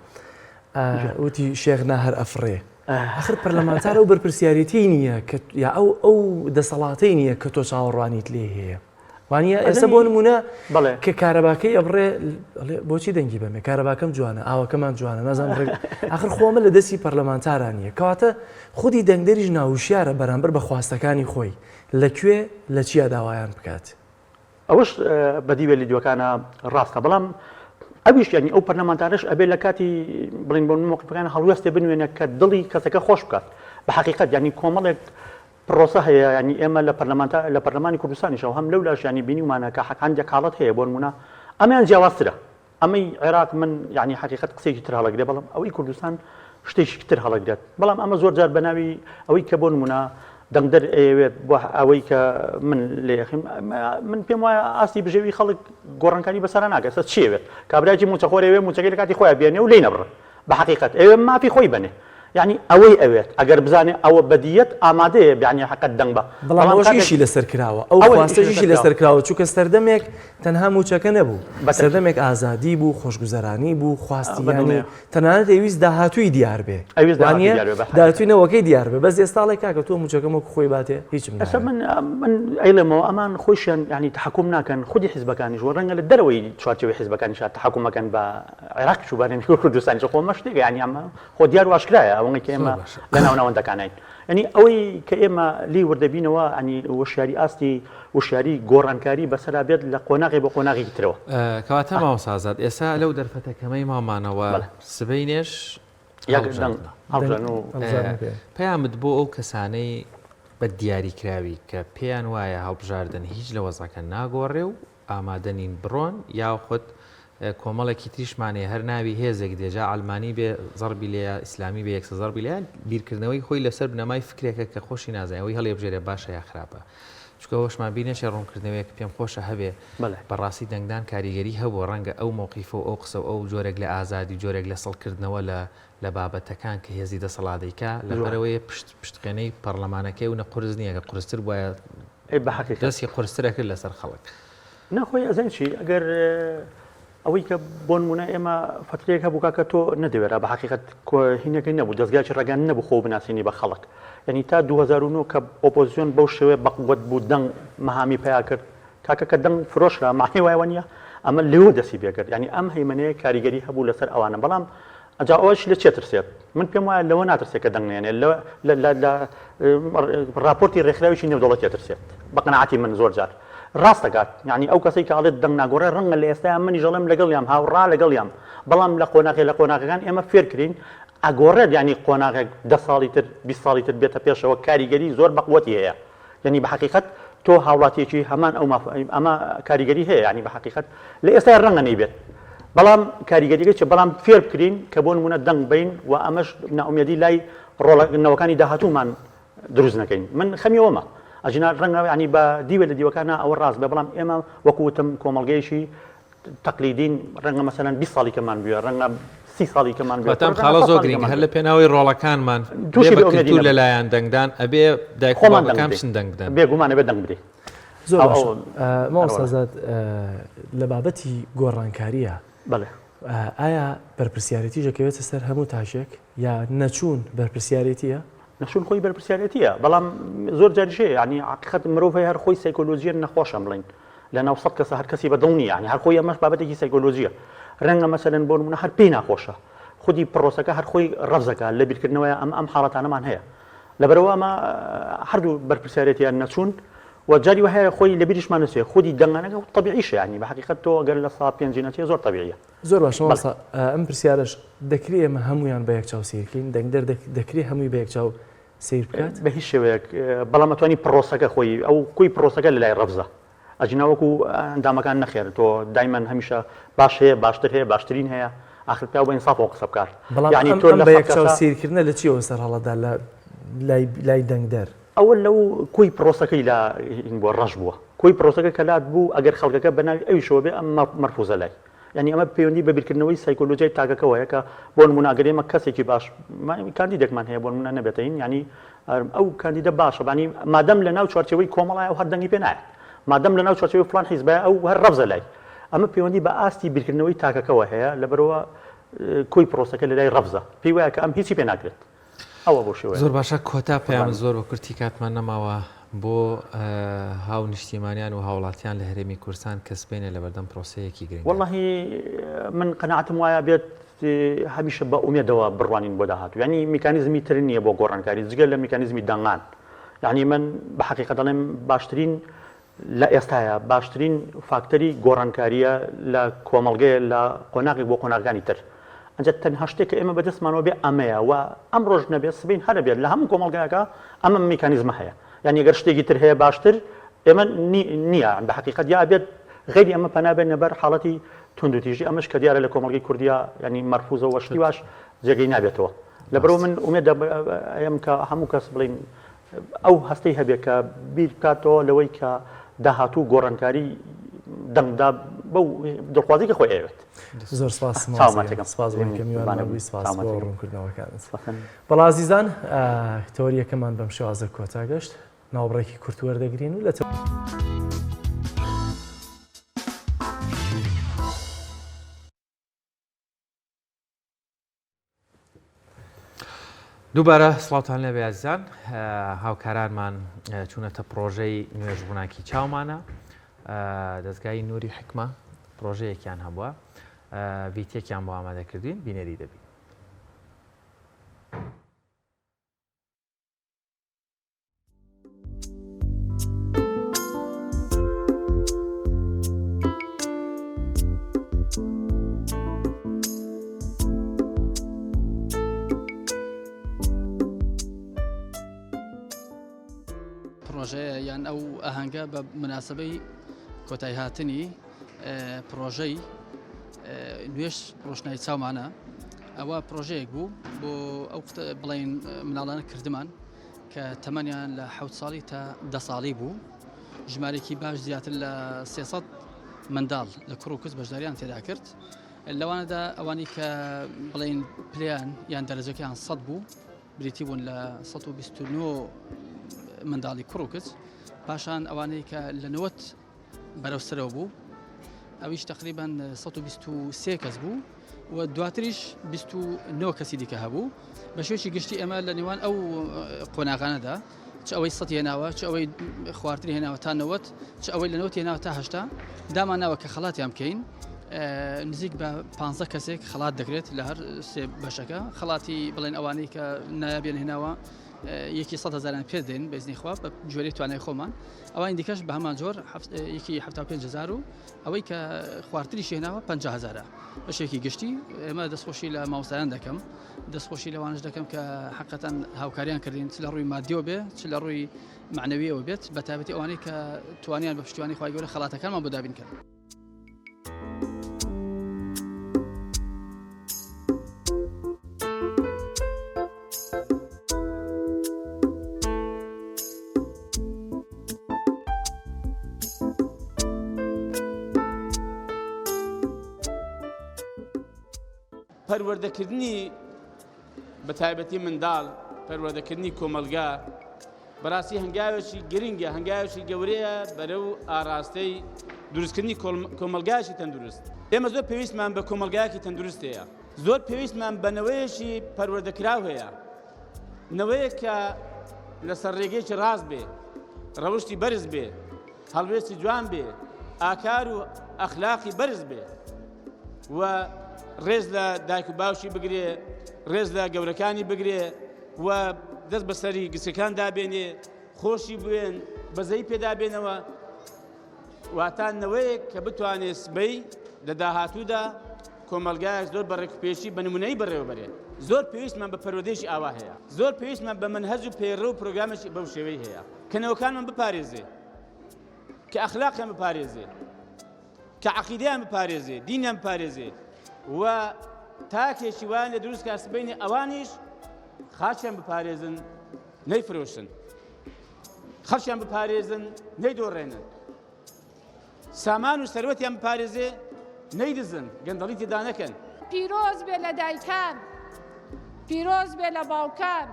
وتی شێخ ناهەر ئەفرێ آخر پەرلەمانتار ئەو بەرپرسیارەتی نییە یا ئەو دەسەڵاتەی نییە کە تۆ چاوەڕوانیت لێ هەیە وانە ئێستا بۆ نمونە کە کارەباکەی ئەبڕێ بۆچی دەنگی بەمێ کارەباکەم جوانە ئاوەکەمان جوانە نازانم آخر خۆمە لە دەستی پەرلەمانتاران نیە کەواتە خودی دەنگدەریش ناوشیارە بەرامبەر بە خواستەکانی خۆی لەکوێ لە چیا داوایان بکات ئەوش بەدیوێ لیدیۆکانە ڕاستە بەڵام ئەویش ینی ئەو پەرلەمانتارش ئەبێ لە کاتی بڵین بۆ موقفەکان هەڵوێستێ بنوێنە کە دڵی کەسەکە خۆش بکات بە حقیقت ینی کۆمەڵێک پرۆسە هەیە ینی ئێمە لە پەرلەمانی کوردستانیشەوە هەم لەو لاشانی بینیمانە کە هەندێک حاڵەت هەیە بۆ نمونە ئەمەیان جیاوازترە ئەمەی عێراق من ینی حقیقت قسێکی تر هەڵەگرێ بەڵام ئەوەی کوردستان شتێکی تر هەڵەگرێت بەڵام ئەمە زۆر جار بەناوی ئەوەی کە بۆ نمونە دەنگدەر ئەوێت بۆ ئەوەی کە من لێخیم من پێم وایە ئاستی بژێوی خەڵک گۆڕانکاری بەسەرا ناگەست چیەوێت کابراایکی موچەخۆرەوێ موچەکەی لە کاتی خۆیان بێنێ و لێ نەبڕن بە حقیقت ئێوێ مافی خۆی بنێ یعنی ئەوەی ئەوێت ئەگەر بزانێ ئەوە بەدیەت ئامادەیە بیانی حقت دەنگ بە بەڵامشی لەسەر کراوە ئەو خواستەژیشی لەسەر کراوە چووکە سەردەمێک تەنها موچەکە نەبوو سەردەمێک ئازادی بوو خۆشگوزەرانی بوو خواستی تەنانەت ئەویست داهاتووی دیار بێ داهاتوینەوەکەی دیار بێ بەس ئێستاڵێک کاکە تۆ موچەکەمە خۆی باتێ هیچم من ئەیلێمەوە ئەمان خۆشیان ینی تحکوم ناکەن خودی حیزبەکانیش وە ڕەنگە لە دەرەوەی چوارچێوەی حیزبەکانی شات تحکومەکەن بە عێراق چوبارێنی کوردستانی خۆ مەشتێک ینی ئەمە خۆ دیار واشکرایە ئەوەی کە ئێمە لە ناوناوەندەکانین ینی ئەوەی کە ئێمە لی وردەبینەوە ئەنی وشیاری ئاستی وشیاری گۆڕانکاری بەسەرا بێت لە قۆناغی بە قۆناغی ترەوە کەواتە ماوەسازاد ئێستا لەو دەرفەتەکەمەی مامانەوە سبەینێش پەیامت بۆ ئەو کەسانەی بە دیاریکراوی کە پێیان وایە هەڵبژاردن هیچ لە وەزەکە ناگۆڕێ و ئامادەنین بڕۆن یاخود کۆمەڵێکی تریشمانێ هەر ناوی هێزێک دێژا ئەلمانی بێ زەربی لێ ئیسلامی بە یەکسە زەربی لێیان بیرکردنەوەی خۆی لەسەر بنەمای فکرێکە کە خۆشی نازانەوەی هەڵێ بژێرە باشە یا خراپە چکە هۆشمان بینێشە ڕوونکردنەوەیەک پێم خۆشە هەبێ بەڕاستی دەنگدان کاریگەری هەبوو ڕەنگە ئەو مووقیفە و ئەو قسە و ئەو جۆرێک لە ئازادی جۆرێک لە سەڵکردنەوە لە بابەتەکان کە هێزی دەسەڵاتێکا لەبەرەوەی پشتقێنەی پەرلەمانەکەی و نە قورس نییە کە قورستر وایە دەستی قورسترە کرد لەسەر خەڵک نەخۆی ئەزەن چی ئەگەر ئەوەی کە بۆ نمونە ئێمە فترەیەک هەبوو کاکە تۆ نەدەوێرە بە حقیقت هینەکەی نەبوو دەستگاکی ڕگەن نەبوو خۆ بناسیینی بە خەڵک یعنی تا 2009 کە ئۆپۆزیسیۆن بەو شێوەیە بەقوت بوو دەنگ مەهامی پیا کرد کاکە کە دەنگ فرۆشرا معنی وایە نیە ئەمە لێوە دەسی بێکرد ینی ئەم هەیمنەیە کاریگەری هەبوو لەسەر ئەوانە بەڵام ئەجا ئەوش لە چێ ترسێت من پێم وایە لەوە ناترسێت کە دەنگ نێنێ لە راپۆرتی ڕێکخراویی نێودەوڵەت تێترسێت بە قەناعەتی من زۆر جار ڕاستەکات یعنی ئەو کەسێک کە ئاڵێت دەنگ ناگۆڕێ ڕەنگە لە ئێستایا منی ژەڵێم لەگەڵیام هاوڕا لەگەڵیام بەڵام لە قۆناغەکان ئێمە فێرکرین ئەگۆڕێت ینی قۆناغێک 10 ساڵی تر 20 ساڵی تر بێتە پێشەوە کاریگەری زۆر بەقوەتی هەیە یعنی بە حقیقت تۆ هاوڵاتیەکی هەمان ئەمە کاریگەری هەیە ینی بە حقیقت لە ئێستا ڕەنگە نەیبێت بەڵام کاریگەریەکە چ بەڵام فێر بکرین کە بۆ نمونە دەنگ بین و ئەمەش ناومێدی لای ڕۆڵەکانی داهاتوومان دروست نەکەین من خەمیەوەمە ئەجنا ڕەنگە ینی بە دیوە لە دیوەکانە ئەوە ڕاست بێ بەڵام ئێمە وەکوتم کۆمەڵگەیشی تەقلیدین ڕەنگە مەسەلەن 20 ساڵی کەمان بوێ ڕەنگە 30 ساڵی کەمان بێتم خاڵە زۆر گرنگە هەر لە پێناوی ڕۆڵەکانمان تووشی لەلایەن دەنگدان ئەبێ دایکۆمەکان بچن دەنگدان بێگومانە بێ دەنگ بدەیت زۆر ماوەسازاد لە بابەتی گۆڕانکاریە بەڵێ ئایا بەرپرسیارەتی دەکەوێتە سەر هەموو تاشێک یا نەچوون بەرپرسیارەتیە نەچوون خۆی بەرپرسیارەتیە بەڵام زۆر جاریشەیە ینی حقیقەت مرۆڤ هەر خۆی سایکۆلۆژیە نەخۆشە بڵین لە ناو سەد کەسە هەر کەسی بەدڵ نییە ینی هەر خۆی ئەمەش بابەتێکی سایکۆلۆژیە ڕەنگە مەسەلەن بۆ نمونە هەر پێی ناخۆشە خودی پرۆسەکە هەر خۆی ڕەفزەکە لە بیرکردنەوەی ئەم حاڵەتانەمان هەیە لەبەرەوە ئەمە هەردوو بەرپرسیارەتیان نەچوون وجاري وهي خوي لبيرش ما نسوي خودي دعنا طبيعي شيء يعني بحقيقة تو قال للصابين جيناتي زور طبيعية زۆر باش مەسا ئەم پرسیارش دەکری ئێمە هەمویان بە یەکچاو سیرکەین دەنگدەر دەکری هەمووی بە یەکچاو سیر بکات بە هیچ شێوەیەک بەڵام ئەتوانی پرۆسەکە خۆی ئەو کوی پرۆسەکە لە لای ڕەفزە ئەجینەوەکو ئەندامەکان نەخێر تۆ دایمەن هەمیشە باش هەیە باشتر هەیە باشترین هەیە آخر پیا بە ئینسافەوە قسە بکات بەڵام ئەم بە یەکچاو سیرکردنە لە چیەوە سەر هەڵەدا لە لای دەنگدەر ئەوە لەو کوی پرۆسەکەی لە بۆ ڕەش بووە کوی پرۆسەکە کەلات بوو ئەگەر خەڵکەکە بەناوی ئەویشەوە بێ ئەم مەرفوزە لای يعني ئەمە پەیوەندی بە بیرکردنەوەی سایکۆلۆژیای تاکەکەوەیە کە بۆ نمونە ئەگەر ئێمە کەسێکی باش کاندیدێکمان هەیە بۆ نمونە نەبێتین ینی ئەو کاندیدە باشە بانی مادەم لە ناو چوارچەوەی کۆمەڵایە و هەر دەنگی پێ نایەت مادەم لە ناو چوارچەوەی فلان حیزبایە ئەو هەر ڕەفزە لای ئەمە پەیوەندی بە ئاستی بیرکردنەوەی تاکەکەەوە هەیە لەبەرەوە کوی پرۆسەکە لە لای ڕەفزە پێی وایە کە ئەم هیچی پێ ناکرێت ئەوە بۆ شێوەیە زۆر باشە کۆتا پێیان زۆر بە کورتی کاتمان نەماوە بۆ هاو نیشتیمانیان و هاوڵاتیان لە هەرێمی کوردستان کەس بینێ لە بەردەم پرۆسەیەکی گرنگ واللهی من قەناعەتم وایە بێت هەمیشە بە ئومێدەوە بڕوانین بۆ داهاتوو ینی میکانیزمی تر نییە بۆ گۆڕانکاری جگەل لە میکانیزمی دەنگان یعنی من بە حەقیقەت دەڵێم باشترین لە ئێستاە باشترین فاکتەری گۆڕانکاریە لە کۆمەڵگەیە لە قۆناغی بۆ قۆناغەکانی تر ئەنجە تەنها شتێک کە ئێمە بەدەستمانەوە بێ ئەمەیە و ئەم ڕۆژ نەبێت سبین هەرە بێت لە هەموو کۆمەڵگایەکە ئەمە میکانیزمە هەیە یعنی ئەگەر شتێکی تر هەیە باشتر ئێمە نییە بە حەقیقەت یا بێت غیری ئەمە پەنابێت نەبەر حاڵەتی توندوتیژی ئەمەش کە دیارە لە کۆمەڵگەی کوردیا ینی مەرفوزە و شتی واش جێگەی نابێتەوە لەبەرەوە من ئومێدە ئەم کە هەموو کەس بڵین ئەو هەستەی هەبێت کە بیر بکاتەوە لەوەی کە داهاتوو گۆڕانکاری دەنگدا بەو دڵخوازی کە خۆی ئەوێت زۆر ڕوونکردنەوەکان بەڵ عزیزان تەوەریەکەمان بەم شێوازە کۆتا گەشت ناوبڕێکی کورت وەردەگرین و لە دووبارە سڵاوتان لەبێ عزیزان هاوکارانمان چوونەتە پرۆژەی نوێژ ڕووناکی چاومانە دەستگای نووری حکمە پرۆژەیەکیان هەبووە ڤیتێکیان بۆ ئامادەکردوین بینەری دەبین پرۆژەیە یان ئەو ئاهەنگە بە مناسبەی کۆتایی هاتنی پرۆژەی نوێژ ڕۆشنایی چاومانە ئەوە پرۆژەیەک بوو بۆ ئەو بڵین مناڵانە کردمان کە تەمەنیان لە 7 ساڵی تا 10 ساڵی بوو ژمارێکی باش زیاتر لە 300 منداڵ لە کوڕ و کچ بەشداریان تێدا کرد لەوانەدا ئەوانی کە بڵین پلیان یان دەرەجەکەیان 100 بوو بریتی بوون لە 129 منداڵی کوڕ و کچ پاشان ئەوانەی کە لە 90 بەرەوسەرەوە بوو ئەویش تقریبان 123 کەس بوو و دواتریش 29 کەسی دیکە هەبوو بە شێوەیەکی گشتی ئێمە لە نێوان ئەو قۆناغانەدا چ ئەوەی 100 هێناوە چ ئەوەی خواردنی هێناوە تا 90 چ ئەوەی لە 90 هێناوە تا 80 داماناوە کە خەڵاتیان بکەین نزیک بە 15 کەسێک خەڵات دەکرێت لە هەر سێ بەشەکە خەڵاتی بڵێن ئەوانەی کە نایابێن هێناوە یەکی 100,000 پێ دێن بەزنی خوا بە جوێری توانای خۆمان ئەوان دیکەش بە هەمان جۆر یەکی 75,000 و ئەوەی کە خواردنی هێناوە 50,000 بەشێکی گشتی ئێمە دەستخۆشی لە ماوسایان دەکەم دەستخۆشی لەوانش دەکەم کە حقیقەتەن هاوکاریان کردین چ لە ڕووی مادیەوە بێ چ لە ڕووی معنەویەوە بێت بە تایبەتی ئەوانەی کە توانیان بە پشتیوانی خوای گەورە خەڵاتەکانمان بۆ دابین کرد. پەروەردەکردنی بە تایبەتی منداڵ پەروەردەکردنی کۆمەلگا بەڕاستی هەنگاوێکی گرنگە هەنگاوێکی گەورەیە بەرەو ئاراستەی دروستکردنی کۆمەلگایەکی تەندروست ئێمە زۆر پێویستمان بە کۆمەلگایەکی تەندروست هەیە زۆر پێویستمان بە نەوەیەکی پەروەردەکراو هەیە نەوەیەک کە لەسەر ڕێگەیەکی ڕاست بێ ڕەوشتی بەرز بێ هەڵوێستی جوان بێ ئاکار و ئەخلاقی بەرز بێ و ڕێز لە دایک و باوشی بگرێ ڕێز لە گەورەکانی بگرێ و دەست بەسەری گچەکان دابێنێ خۆشی بوێن بەزەی پێدا بێنەوە واتانەوەیەک کە بتوانێت سبەی لە داهاتوودا کۆمەلگایەک زۆر بەڕێکوپێشی بە نمونەی بەڕێوەبەرێت. زۆر پێویستمان بە پەروەردەیەکی ئاوا هەیە، زۆر پێویستمان بە منهەج و پەیڕە و پرۆگرامێکی بەو شێوەی هەیە کە نەوەکانمان بپارێزێ، کە ئەخلاقیان بپارێزێ، کە عەقیدەیان بپارێزێ، دینیان بپارێزێ و تاکێکی وان لە دروست کە سبەینی ئەوانیش خاچیان بپارێزن نەیفرۆشن، خەڵکیان بپارێزن نەیدۆڕێنن، سامان و سەروەتیان بپارێزێ نەیدزن، گەندەڵی تێدا نەکەن. پیرۆز بێ لە دایکان، پیرۆز بێ لە باوکان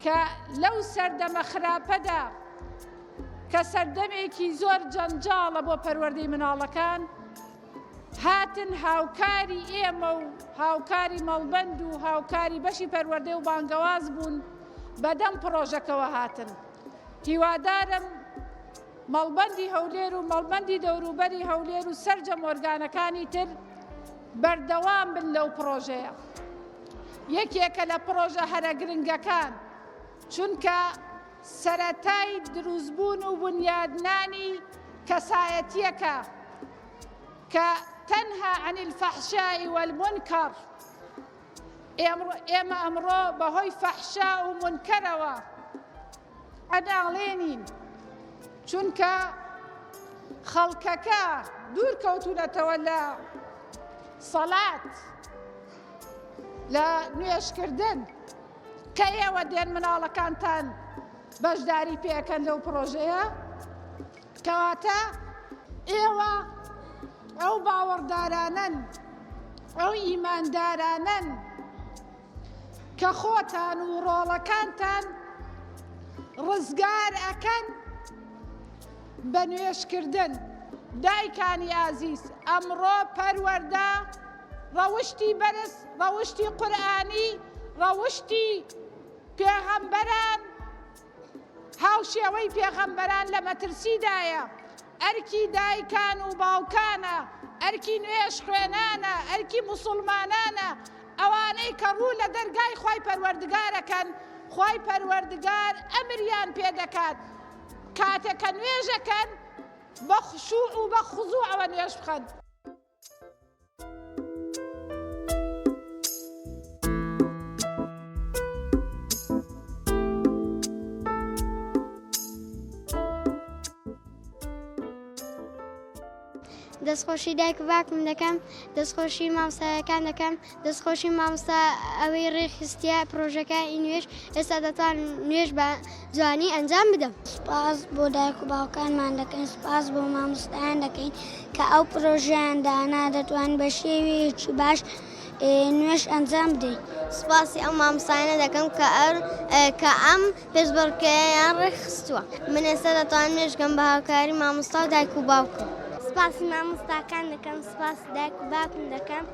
کە لەو سەردەمە خراپەدا کە سەردەمێکی زۆر جەنجاڵە بۆ پەروەردەی مناڵەکان هاتن هاوکاری ئێمە و هاوکاری مەڵبەند و هاوکاری بەشی پەروەردەی و بانگەواز بوون بەدەم پرۆژەکەوە هاتن. هیوادارم مەڵبەندی هەولێر و مەڵبەندی دەوروبەری هەولێر و سەرجەم ئۆرگانەکانی تر بەردەوام بن لەو پرۆژەیە. یەکێکە لە پرۆژە هەرە گرنگەکان، چونکە سەرەتای دروستبوون و بنیادنانی کەسایەتیەکە کە تەنها عن الفەحشاء والمنکەر. ئێمە ئەمڕۆ بەهۆی فەحشا و منکەرەوە ئەناڵێنین، چونکە خەڵکەکە دوور کەوتونەتەوە لە سەڵات، لە نوێشکردن کە ئێوە دێن مناڵەکانتان بەشداری پێکەن لەو پرۆژەیە، کەواتە ئێوە ئەو باوەڕدارانن، ئەو ئیماندارانن کە خۆتان و ڕۆڵەکانتان ڕزگار ئەکەن بە نوێشکردن. دایکانی ئازیز، ئەمڕۆ پەروەردە ڕەوشتی بەرز، ڕەوشتی قورئانی، ڕەوشتی پێغەمبەران، هاوشێوەی پێغەمبەران لە مەترسیدایە. ئەرکی دایکان و باوکانە، ئەرکی نوێش خوێنانە، ئەرکی موسڵمانانە، ئەوانەی کە ڕوو لە دەرگای خوای پەروەردگارەکەن. خوای پەروەردگار ئەمریان پێدەکات کاتێککە نوێژەکەن بە خوشوع و بە خوزوعەوە نوێژ بخەن. دەستخۆشی دایک و باوکم دەکەم، دەستخۆشی مامۆستایەکان دەکەم، دەستخۆشی مامۆستا ئەوەی ڕێخستیە پرۆژەکە نوێژ ئێستا دەتوان نوێژ بە جوانی ئەنجام بدەم. سپاس بۆ دایک و باوکانمان دەکەین، سپاس بۆ مامۆستایان دەکەین کە ئەو پرۆژەیان دانا دەتوان بە شێوەیەکی باش نوێژ ئەنجام بدەین. سپاسی ئەو مامۆستایانە دەکەم کە ئەم پێشبڕکێیان ڕێخستووە. من ئێستا دەتوان نوێژکەم بە هاوکاری مامۆستا و دایک و باوکم. سپاسی مامۆستاکان دەکەم، سپاس دایک و باوکم دەکەم،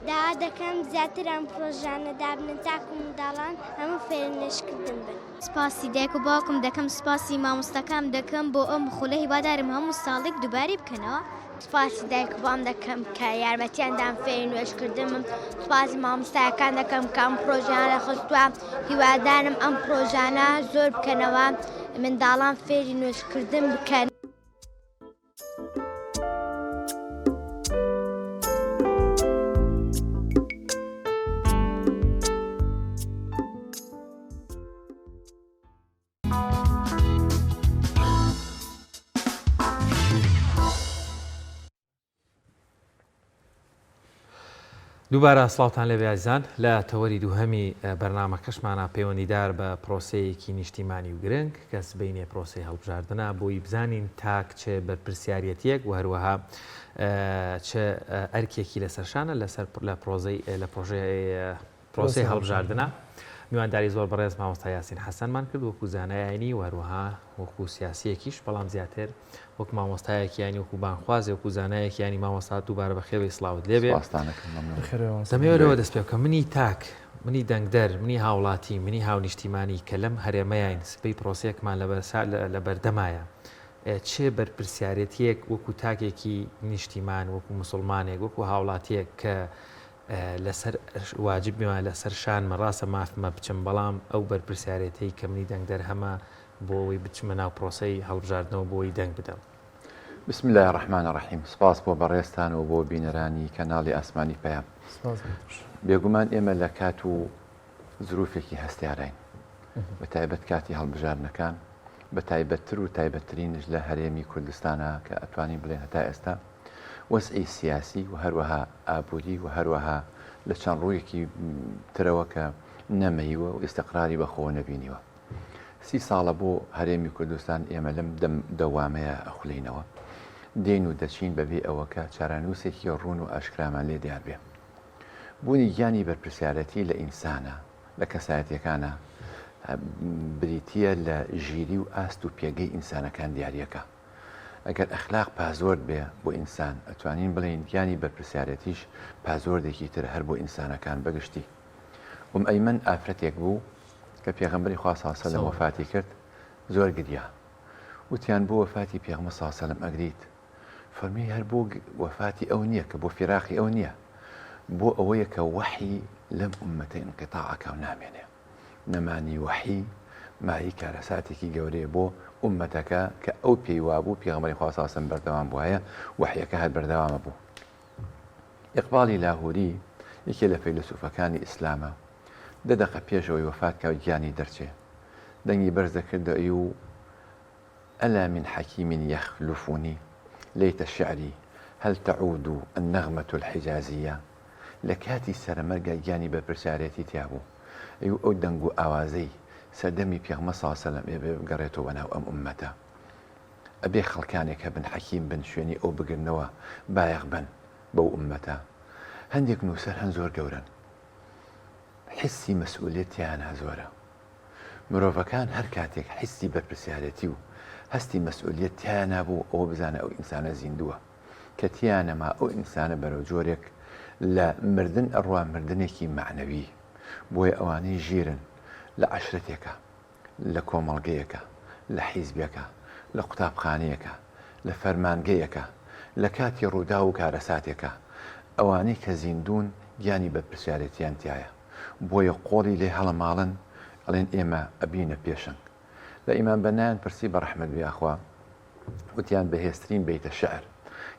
داوا دەکەم زیاتر ئەم پرۆژانە دابنن تاکو منداڵان هەموو فێر نوێژکردن بن. سپاسی دایک و باوکم دەکەم، سپاسی مامۆستاکان دەکەم بۆ ئەم خولە هیوادارم هەموو ساڵێک دووباری بکەنەوە. سپاسی دایک و بام دەکەم کە یارمەتیاندان فێری نوێژکردنم. سپاسی مامۆستایەکان دەکەم کە ئەم پرۆژیانە خستووە، هیوادارم ئەم پرۆژانە زۆر بکەنەوە، منداڵان فێری نوێژکردن بکەن. دووبارە سڵاوتان لەبێ عزیزان، لە تەوەری دووهەمی بەرنامەکەشمانە پەیوەندیدار بە پرۆسەیەکی نیشتیمانی و گرنگ کە سبەینێ پرۆسەی هەڵبژاردنە بۆی بزانین تاک چێ بەرپرسیارەتیەک و هەروەها چه ئەرکێکی لەسەرشانە لە پرۆسەی هەڵبژاردنە. میوانداری زۆر بەڕێز مامۆستا یاسین حەسەنمان کرد وەکو زانایانی و هەروەها وەکو سیاسیەکیش، بەڵام زیاتر وەک مامۆستایەکی ینی وەکو بانخوازێ وەکو زانایەکی ینی مامۆستا دووبارە بە خێوەی سڵاوت لێبێ. دەمەوێتەوە دەست پێ بکەم منی تاک، منی دەنگدەر، منی هاوڵاتی، منی هاونیشتیمانی کە لەم هەرێمەیان سبەی پرۆسەیەکمان لە بەردەمایە، چێ بەرپرسیارەتیەک وەکو تاکێکی نیشتیمان، وەکو موسڵمانێک، وەکو هاوڵاتیەک کە لەسەر واجب میوان لەسەر شان مەڕاستە مافمە بچم، بەڵام ئەو بەرپرسیارەتی کە منی دەنگدەر هەمە بۆەوەی بچمە ناو پرۆسەی هەڵبژاردنەوە بۆی دەنگ بدەم. بسم الله الرحمن الرحیم. سپاس بۆ بەڕێستان و بۆ بینەرانی کەناڵی ئاسمانی پەیام. بێگومان ئێمە لە کات و زروفێکی هەستیارین، بە تایبەت کاتی هەڵبژاردنەکان، بە تایبەتتر و تایبەتترینش لە هەرێمی کوردستانە کە ئەتوانین بڵێن هەتا ئێستا وەسعی سیاسی و هەروەها ئابووری و هەروەها لە چەند ڕوویەکی ترەوە کە نەمەیوە و ئیستقراری بەخۆ نەبینیوە. 30 ساڵە بۆ هەرێمی کوردستان ئێمە لەم دەوامەیە ئەخولینەوە، دێن و دەچین بەبێ ئەوە کە چارەنووسێکی ڕوون و ئاشکرامان لێ دیار بێ. بوونی گیانی بەرپرسیارەتی لە ئینسانە، لە کەسایەتیەکانە بریتیە لە ژیری و ئاست و پێگەی ئینسانەکان دیارەکە. ئەگەر ئەخلاق پازۆرد بێ بۆ ئینسان، ئەتوانین بڵێن گیانی بەرپرسیارەتیش پازۆردێکی تر هەر بۆ ئینسانەکان بەگشتی. ئەیمن ئافرەتێک بوو کە پێغەمبەری خوا صلی الله علیه و سلم وفاتی کرد، زۆر گریا. وتیان بۆ وفاتی پێغەمبەر صلی الله علیه و سلم ئەگریت؟ فەرمی هەر بۆ وفاتی ئەو نییە کە بۆ فیراقی ئەو نییە، بۆ ئەوەیە کە وحی لەم ئومەتە انقطاعەکە و نامێنێ. نەمانی وحی مای کارەساتێکی گەورەیە بۆ ئومەتەکە کە ئەو پێی وابوو پێغەمبەری خوا صلی الله علیه و سلم بەردەوام بووایە، وحیەکە هەر بەردەوامە بوو. ئیقباڵی لاهوری یەکێ لە فەیلسوفەکانی ئیسلامە، دەدەقە پێشەوەی وفات کە گیانی دەرچێ، دەنگی بەرز دەکردە و ئەلا من حەکیم یەخلفونی لەیتە شعری هەل تەعود النەغمەة الحیجازیە. لە کاتی سەرمەرگە گیانی بەرپرسیارەتی تیا بوو، ئەو دەنگ و ئاوازەی سەردەمی پێغەمبەر صلی الله علیه و سلم بگەڕێتەوە بەناو ئەم ئومەتە. ئەبێ خەڵکانێک هەبن حەکیم بن، شوێنی ئەو بگرنەوە بایەق بن بەو ئومەتە. هەندێک نووسەر هەن زۆر گەورن، حسی مەسئولیەتیانە زۆرە. مرۆڤەکان هەر کاتێک حسی بەرپرسیارەتی و هەستی مەسئولیەتیان نابوو ئەوە بزانە ئەو ئینسانە زیندووە، کە تیانەما ئەو ئینسانە بەرەو جۆرێک لە مردن ئەڕوا مردنێکی معنەوی. بۆیە ئەوانەی ژیرن لە عەشرەتێکە، لە کۆمەڵگەیەکە، لە حیزبێکە، لە قوتابخانەیەکە، لە فەرمانگەیەکە، لە کاتی ڕوودا و کارەساتێکە، ئەوانەی کە زیندون گیانی بەرپرسیارەتیان تایە. بۆیە قۆڵی لێ هەڵەماڵن، ئەڵێن ئێمە ئەبینە پێشنگ. لە ئیمان بەنایان پرسی بە ڕەحمەت بیاخوا، وتیان بەهێزترین بیتە شعر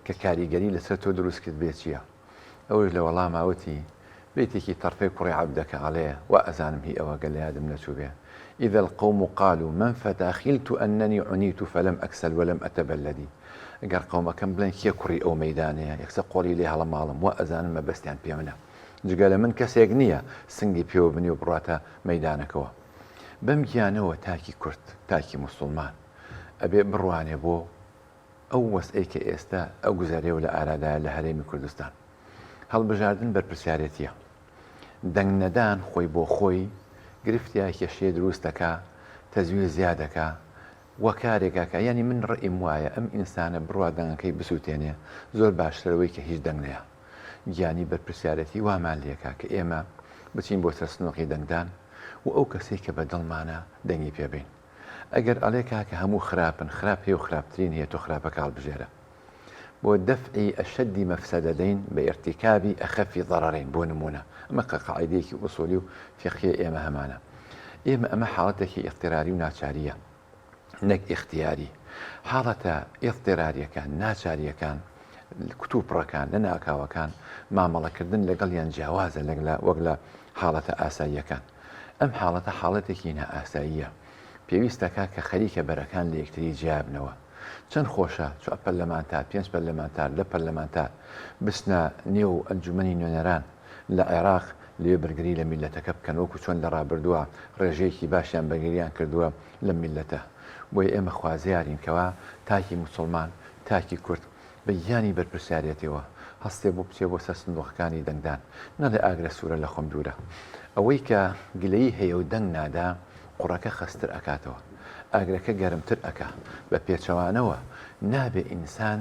کە کاریگەری لەسەر تۆ دروست کرد بێ چییە؟ ئەوش لە وەڵاماوتی بيتێکی تەرفەی کوڕی عەبدەکە ئەڵێ وا ئەزانم هی ئەوە گەل لە یادم نەچوو بێ. إذا القوم قالوا من فتى خلت أنني عنيت فلم أكسل ولم أتبلدي. ئەگەر قەومەکەم بڵێن کێ کوڕی ئەو مەیدانەیە، یەکسە قۆڵی لێ هەڵەماڵم، وا ئەزانم مەبەستیان پێ منە، جگە لە من کەسێک نییە سنگی پێوە بنی و بڕاتە مەیدانەکەوە. بەم گیانەوە تاکی کورد، تاکی موسڵمان ئەبێ بڕوانێ بۆ ئەو وەسعەی کە ئێستا ئەو گوزارێ و لە ئارادایە لە هەرێمی کوردستان. هەڵبژاردن بەرپرسیارەتیە، دەنگ نەدان خۆی بۆ خۆی گرفتیایە شێ دروستەکە، تەزویر زیادەکە، وە کارێکاکە. یعنی من ڕئیم وایە ئەم ئینسانە بڕوا دەنگەکەی بسووتێنێ زۆر باشترەوەی کە هیچ دەنگ نەیە. گیانی بەرپرسیارەتی وامان لێکا کە ئێمە بچین بۆ سەرسنۆقی دەنگدان و ئەو کەسێک کە بە دڵمانە دەنگی پێبین. ئەگەر ئەڵێ کاکە هەموو خراپن، خراپ هەیە و خراپترین هەیە، تۆ خراپەکە هەڵبژێرە بۆ دەفعی ئەشەدی مەفسەدەدەین بە ئیرتیکابی ئەخەفی ضەرەرین. بۆ نمونە ئەمە قاعیدەیەکی ئوسولی و فقهی ئێمە هەمانە. ئێمە ئەمە حاڵەتێکی ئیختیراری و ناچاریە، نەک ئیختیاری. حاڵەتە ئیختیراریەکان، ناچاریەکان، کتوپڕەکان لە ناکاوەکان مامەڵەکردن لەگەڵیان جیاوازە وەک لە حاڵەتە ئاساییەکان. ئەم حاڵەتە حاڵەتێکی نائاساییە، پێویستەکە کە خەریکە بەرەکان لە یەکتری جیابنەوە. چەند خۆشە چوار پەرلەمانتار، 5 پەرلەمانتار لە پەرلەمانتار بچنە نێو ئەنجومەنی نوێنەران لە عێراق لێ بەرگری لە میلەتەکە بکەن، وەکو چۆن لە ڕابردووە ڕێژەیەکی باشیان بەگریان کردووە لە میلەتە. بۆیە ئێمە خوازیارین کەوا تاکی موسڵمان، تاکی کورد بە گیانی بەرپرسیارەتەوە هەستێ بۆ بچێ بۆ سەر سندوقەکانی دەنگدان، نەڵێ ئاگرە سوورە لە خۆم دوورە. ئەوەی کە گلەیی هەیە و دەنگ نادا قوڕەکە خەستر ئەکاتەوە، ئاگرەکە گەرمتر ئەکا بە پێچەوانەوە. نابێ ئینسان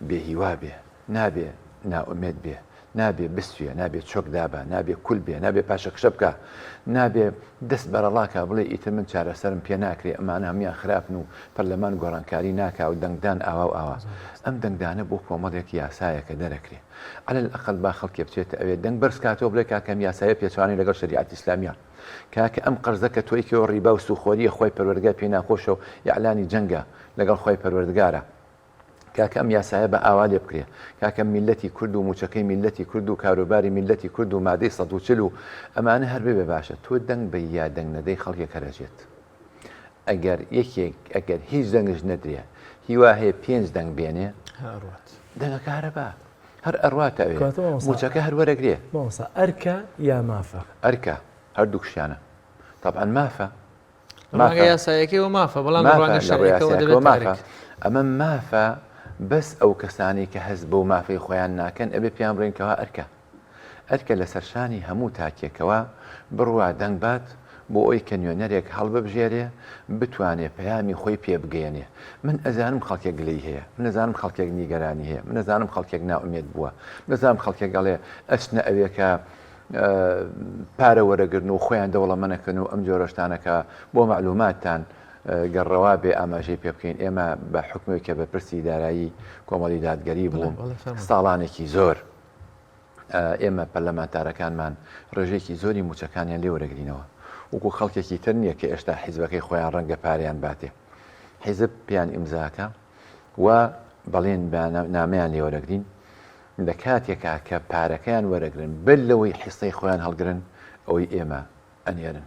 بێهیوا بێ، نابێ ناومێت بێ، نابێ بستویە، نابێت چۆک دابە، نابێ کول بێ، نابێ پاشە کشە بکە، نابێ دەست بەرەڵاکە بڵێ ئیتر من چارەسەرم پێ ناکرێ، ئەمانە هەمیان خراپن و پەرلەمان گۆڕانکاری ناکا و دەنگدان ئاوا و ئاوا. ئەم دەنگدانە بۆ کۆمەڵێک یاسایەکە دەرەکرێ. عەلە الئەقەل با خەڵکێ بچێتە ئەوێ دەنگ بەرز کاتەوە بڵێ کاکەم یاسایە پێچوانی لەگەڵ شەریعەتی ئیسلامیە. کاکە ئەم قەرزەکە تۆی کێوە ڕیبا و سوخۆریە خۆی پەروەردگار پێ ناخۆشە و یعلانی جەنگە لەگەڵ خۆی پەروەردگارە. کاکە ئەم یاسایە بە ئاوا لێ بکرێ، کاکە میلەتی کورد و موچەکەی میلەتی کورد و کاروباری میلەتی کورد و مادەی 140 و ئەمانە هەر بێ باشە تۆ دەنگ بە یا دەنگ نەدەی خەڵکێک هەرەجێت. ئەگەر یەکێک ئەگەر هیچ دەنگش نەدرێ هیوا هەیە 5 دەنگ بێنێ دەنگەکە هەرەبا هەر ئەڕواتەوێ موچەکە هەر وەرەگرێ. ئەرکە یا مافە؟ ئەرکە هەردوو کشیانە. طبعا مافە یاسایەکەی مافە بەڵام مافە. ئەمە مافە بەس ئەو کەسانی کە هەست بەو مافەی خۆیان ناکەن ئەبێ پێیان بڕێنکەوە ئەرکە. ئەرکە لە سەرشانی هەموو تاکێکەوە بڕوا دەنگ بات بۆ ئەوی کە نوێنەرێک هەڵببژێرێ بتوانێت پەیامی خۆی پێ بگەێنێ. من ئەزانم خەڵکێک گلەی هەیە، من ئەزانم خەڵکێک نیگەرانی هەیە، من ئەزانم خەڵکێک ناومێت بووە، نەزانم خەڵکێک گەڵێ ئەچنە ئەوێکە پارە وەرەگرن و خۆیان دەوڵەمەنەکەن و ئەم جۆرەشتانەکە بۆ معلوماتتان گەڕەوا بێ ئاماژەی پێ بکەین. ئێمە بە حکومێکە بە پرسی دارایی کۆمەڵی دادگەری بووم ساڵانێکی زۆر ئێمە پەرلەمانتارەکانمان ڕێژێکی زۆری موچەکانیان لێ وەرەگرینەوە وەکو خەڵکێکی تر نییە کە ئێشتا حیزبەکەی خۆیان ڕەنگە پاریان باتێ. حیزب پیان ئیمزاکە و بەڵێن نامەیان لێ وەرەگرین لە کاتێکا کە پارەکەیان وەرەگرن بل لەوەی حیسەی خۆیان هەڵگرن ئەوەی ئێمە ئەنێرن.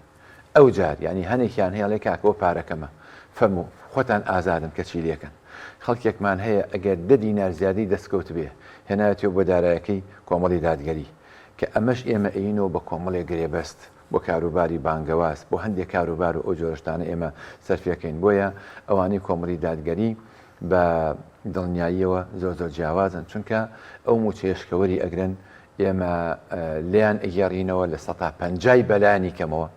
ئەو جار ینی هەنێکیان هەیە لێ کاکەوە پارەکەمە فەرموو خۆتان ئازادن کە چی لێکن. خەڵکێکمان هەیە ئەگەر 10 دینار زیادی دەستکەوت بێ هێنایەتەوە بۆ دارایەکەی کۆمەڵی دادگەری کە ئەمەش ئێمە ئەینەوە بە کۆمەڵێک گرێبەست بۆ کاروباری بانگەواز بۆ هەندێک کاروبار و ئەو جۆرەشتانە ئێمە سەرفیەکەین. بۆیە ئەوانەی کۆمەڵی دادگەری بە دڵنیاییەوە زۆر جیاوازن چونکە ئەو موچێشکەوەری ئەگرن ئێمە لیان ئەگەڕینەوە لە 150 بەلایانی کەمەوە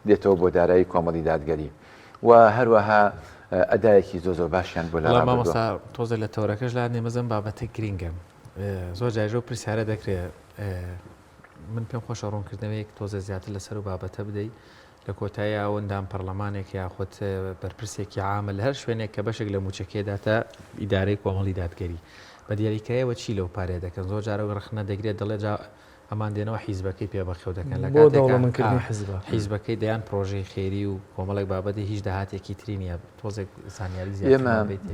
دێتەوە بۆ دارایی کۆمەڵی دادگەری و هەروەها ئەدایەکی زۆر باشیان بۆ مامۆستا تۆزە لە تۆرەکەش لا نێمەزم بابەتە گرینگەم زۆر جایژۆ پرسیارە دەکرێت من پێم خۆشە ڕوونکردنەوەیەک تۆزە زیاتر لەسەر و بابەتە بدەیت لە کۆتایی ئەوەندام پەرلەمانێک یاخۆت بەرپرسێکی عامە لە هەر شوێنێک کە بەشێک لە موچەکێداتە ئیدارەی کۆمەڵی دادگەری بە دیاریکایەوە چی لەو پارێ دەکەن زۆر جارە ڕخنە دەگرێت دەڵێ ئەمان دێنەوە حیزبەکەی پێبەخێو دەکەن لە کاتێککردنی حیزبەکەی دەیان پرۆژەی خێری و کۆمەڵێک بابەتی هیچ داهاتێکی تری نیە تۆزێک زانیاری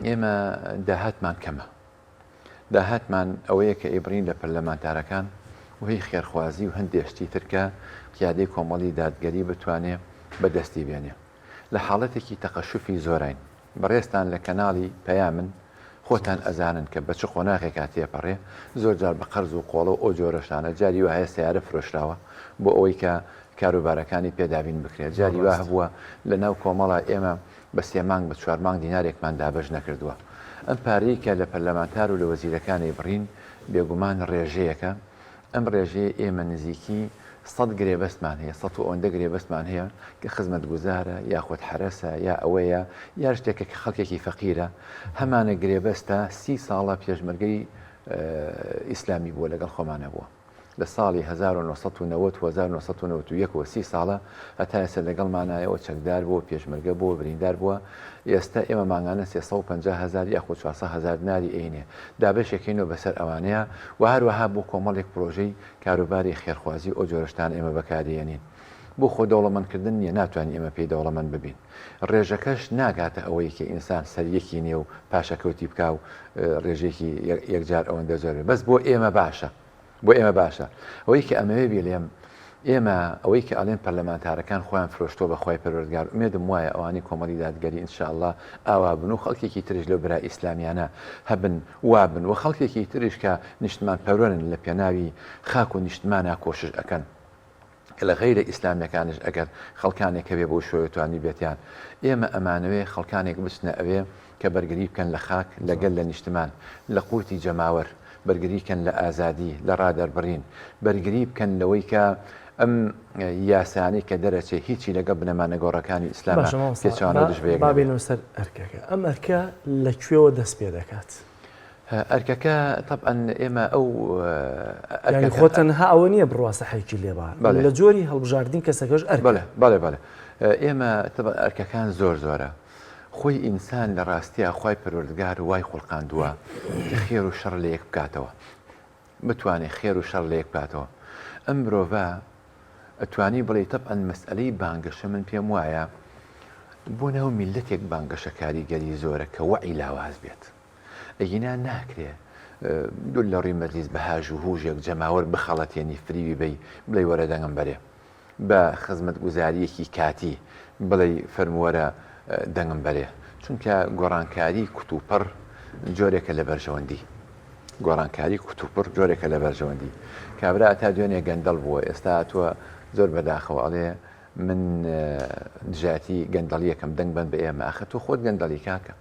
ئێمە داهاتمان کەمە داهاتمان ئەوەیە کە ئێبرین لە پەرلەمانتارەکان وهی خێرخوازی و هەندێشتی ترکە پیادەی کۆمەڵی دادگەری بتوانێت بەدەستی بێنێ لە حاڵەتێکی تەقەشوفی زۆرین بەڕێستان لە کەناڵی پەیامن خۆتان ئەزانن کە بەچ خۆناغێکا تێپەڕێ زۆر جار بە قەرز و قۆڵە و ئەو جۆرەشانە جاری وایە سیارە فرۆشراوە بۆ ئەوەی کە کاروبارەکانی پێداوین بکرێت جاری وا هەبووە لە ناو کۆمەڵە ئێمە بە 3 مانگ بە 4 مانگ دینارێکمان دابەش نەکردووە. ئەم پارەی کە لە پەرلەمانتار و لە وەزیرەکانی بڕین بێگومان ڕێژەیەکە ئەم ڕێژەیە ئێمە نزیکی 100 گرێبەستمان هەیە 100 گرێبەستمان هەیە کە خزمەت گوزارە یاخود حرەسە یا ئەوەیە یا شتێکە کە خەڵکێکی فەقیرە هەمانە گرێبەستە 30 ساڵە پێشمەرگەی ئیسلامی بووە لەگەڵ خۆمانە بووە لە ساڵی 1990 30 ساڵە هەتا ئێستا لەگەڵمانایەوە چەکدار بووە پێشمەرگە بووە بریندار بووە ئێستا ئێمە ماگانە 350,000 یاخود 400,000 دیناری ئەینێ دابەشێکینەوە بەسەر ئەوانەیە و هەروەها بۆ کۆمەڵێک پرۆژەی کاروباری خێرخوازی ئەو جۆرەشتان ئێمە بەکارێنین بۆ خۆ دەوڵەمەندکردن نیە ناتوانین ئێمە پێی دەوڵەمەند ببین. ڕێژەکەش ناگاتە ئەوەی کە ئینسان سەریەکی نیە و پاشەکەوتی بکە و ڕێژێکی یەکجار ئەوەندە زۆر بەس بۆ ئێمە باشە بۆ ئێمە باشە ئەوەی کە ئەمەوێ بێڵێم ئێمە ئەوەی کە ئەڵێن پەرلەمانتارەکان خۆیان فرۆشتۆ بەخوای پەروەردگار ئومێدم وایە ئەوانی کۆمەڵی دادگەری ئینشاءالله ئاوا بن و خەڵکێکی ترش لەو برای ئیسلامیانە هەبن وابن و خەڵکێکی تریش کە نیشتمان پەرۆرن لە پێناوی خاک و نیشتمانە کۆشش ئەەکەن لە غەیرە ئیسلامیەکانش ئەگەر خەڵکانێکە بێ بۆ شوێتوانی بێتیان ئێمە ئەمانەوێ خەڵکانێک بچنە ئەوێ کە بەرگری بکەن لە خاک لەگەل لە نیشتمان لە قوتی جەماوەر بەرگریکەن لە ئازادی لە ڕادەربڕین بەرگری بکەن لەوەی کە ئەم یاسانی کە دەرەچێ هیچی لەگە بنەمانە گۆڕەکانی ئیسلام پێچوانە دژبێ بابێنەوە سەر ئەرکەکە ئەم ئەرکە لەکوێوە دەست پێ دەکات ئەرکەکە طبعا ئێمە ئەو ینی خۆ تەنها ئەوە نییە بڕوا سەحەیەکی لێبار لە جۆری هەڵبژاردن کەسەکەش بەڵێ ئێمە ئەرکەکان زۆرە خۆی ئینسان لە ڕاستیە خی پەروەردگار وای خوڵقاندووە خێر و شەڕ لە یەک بکاتەوە بتوانێت خێر و شەڕ لە یەک بکاتەوە ئەم مرۆڤە ئەتوانی بڵێ طبعا مەسئلەی بانگەشە من پێم وایە بۆ ناو میلەتێک بانگەشە کاریگەری زۆرە کە وەعی لاواز بێت ئەگینا ناکرێ دوول لە ڕووی مەجلیس بەهاژ و هوژێک جەماوەر بخەڵەتێنی فریوی بی بڵێ وەرە دەنگم بەرێ بە خزمەت گوزاریەکی کاتی بڵێ فەرمووەرە دەنگم بەرێ چونکە گۆڕانکاری کوتوپڕ جۆرێکە لە بەرژەوەندی گۆڕانکاری کوتوپڕ جۆرێکە لە بەرژەوەندی کابرا تا دوێنێ گەندەڵ بووە ئێستا تووە زۆر بەداخەوە ئەڵێ من دژاتی گەندەڵیەکەم دەنگ بن بە ئێمە ئاخە تۆ خۆت گەندەڵی کاکە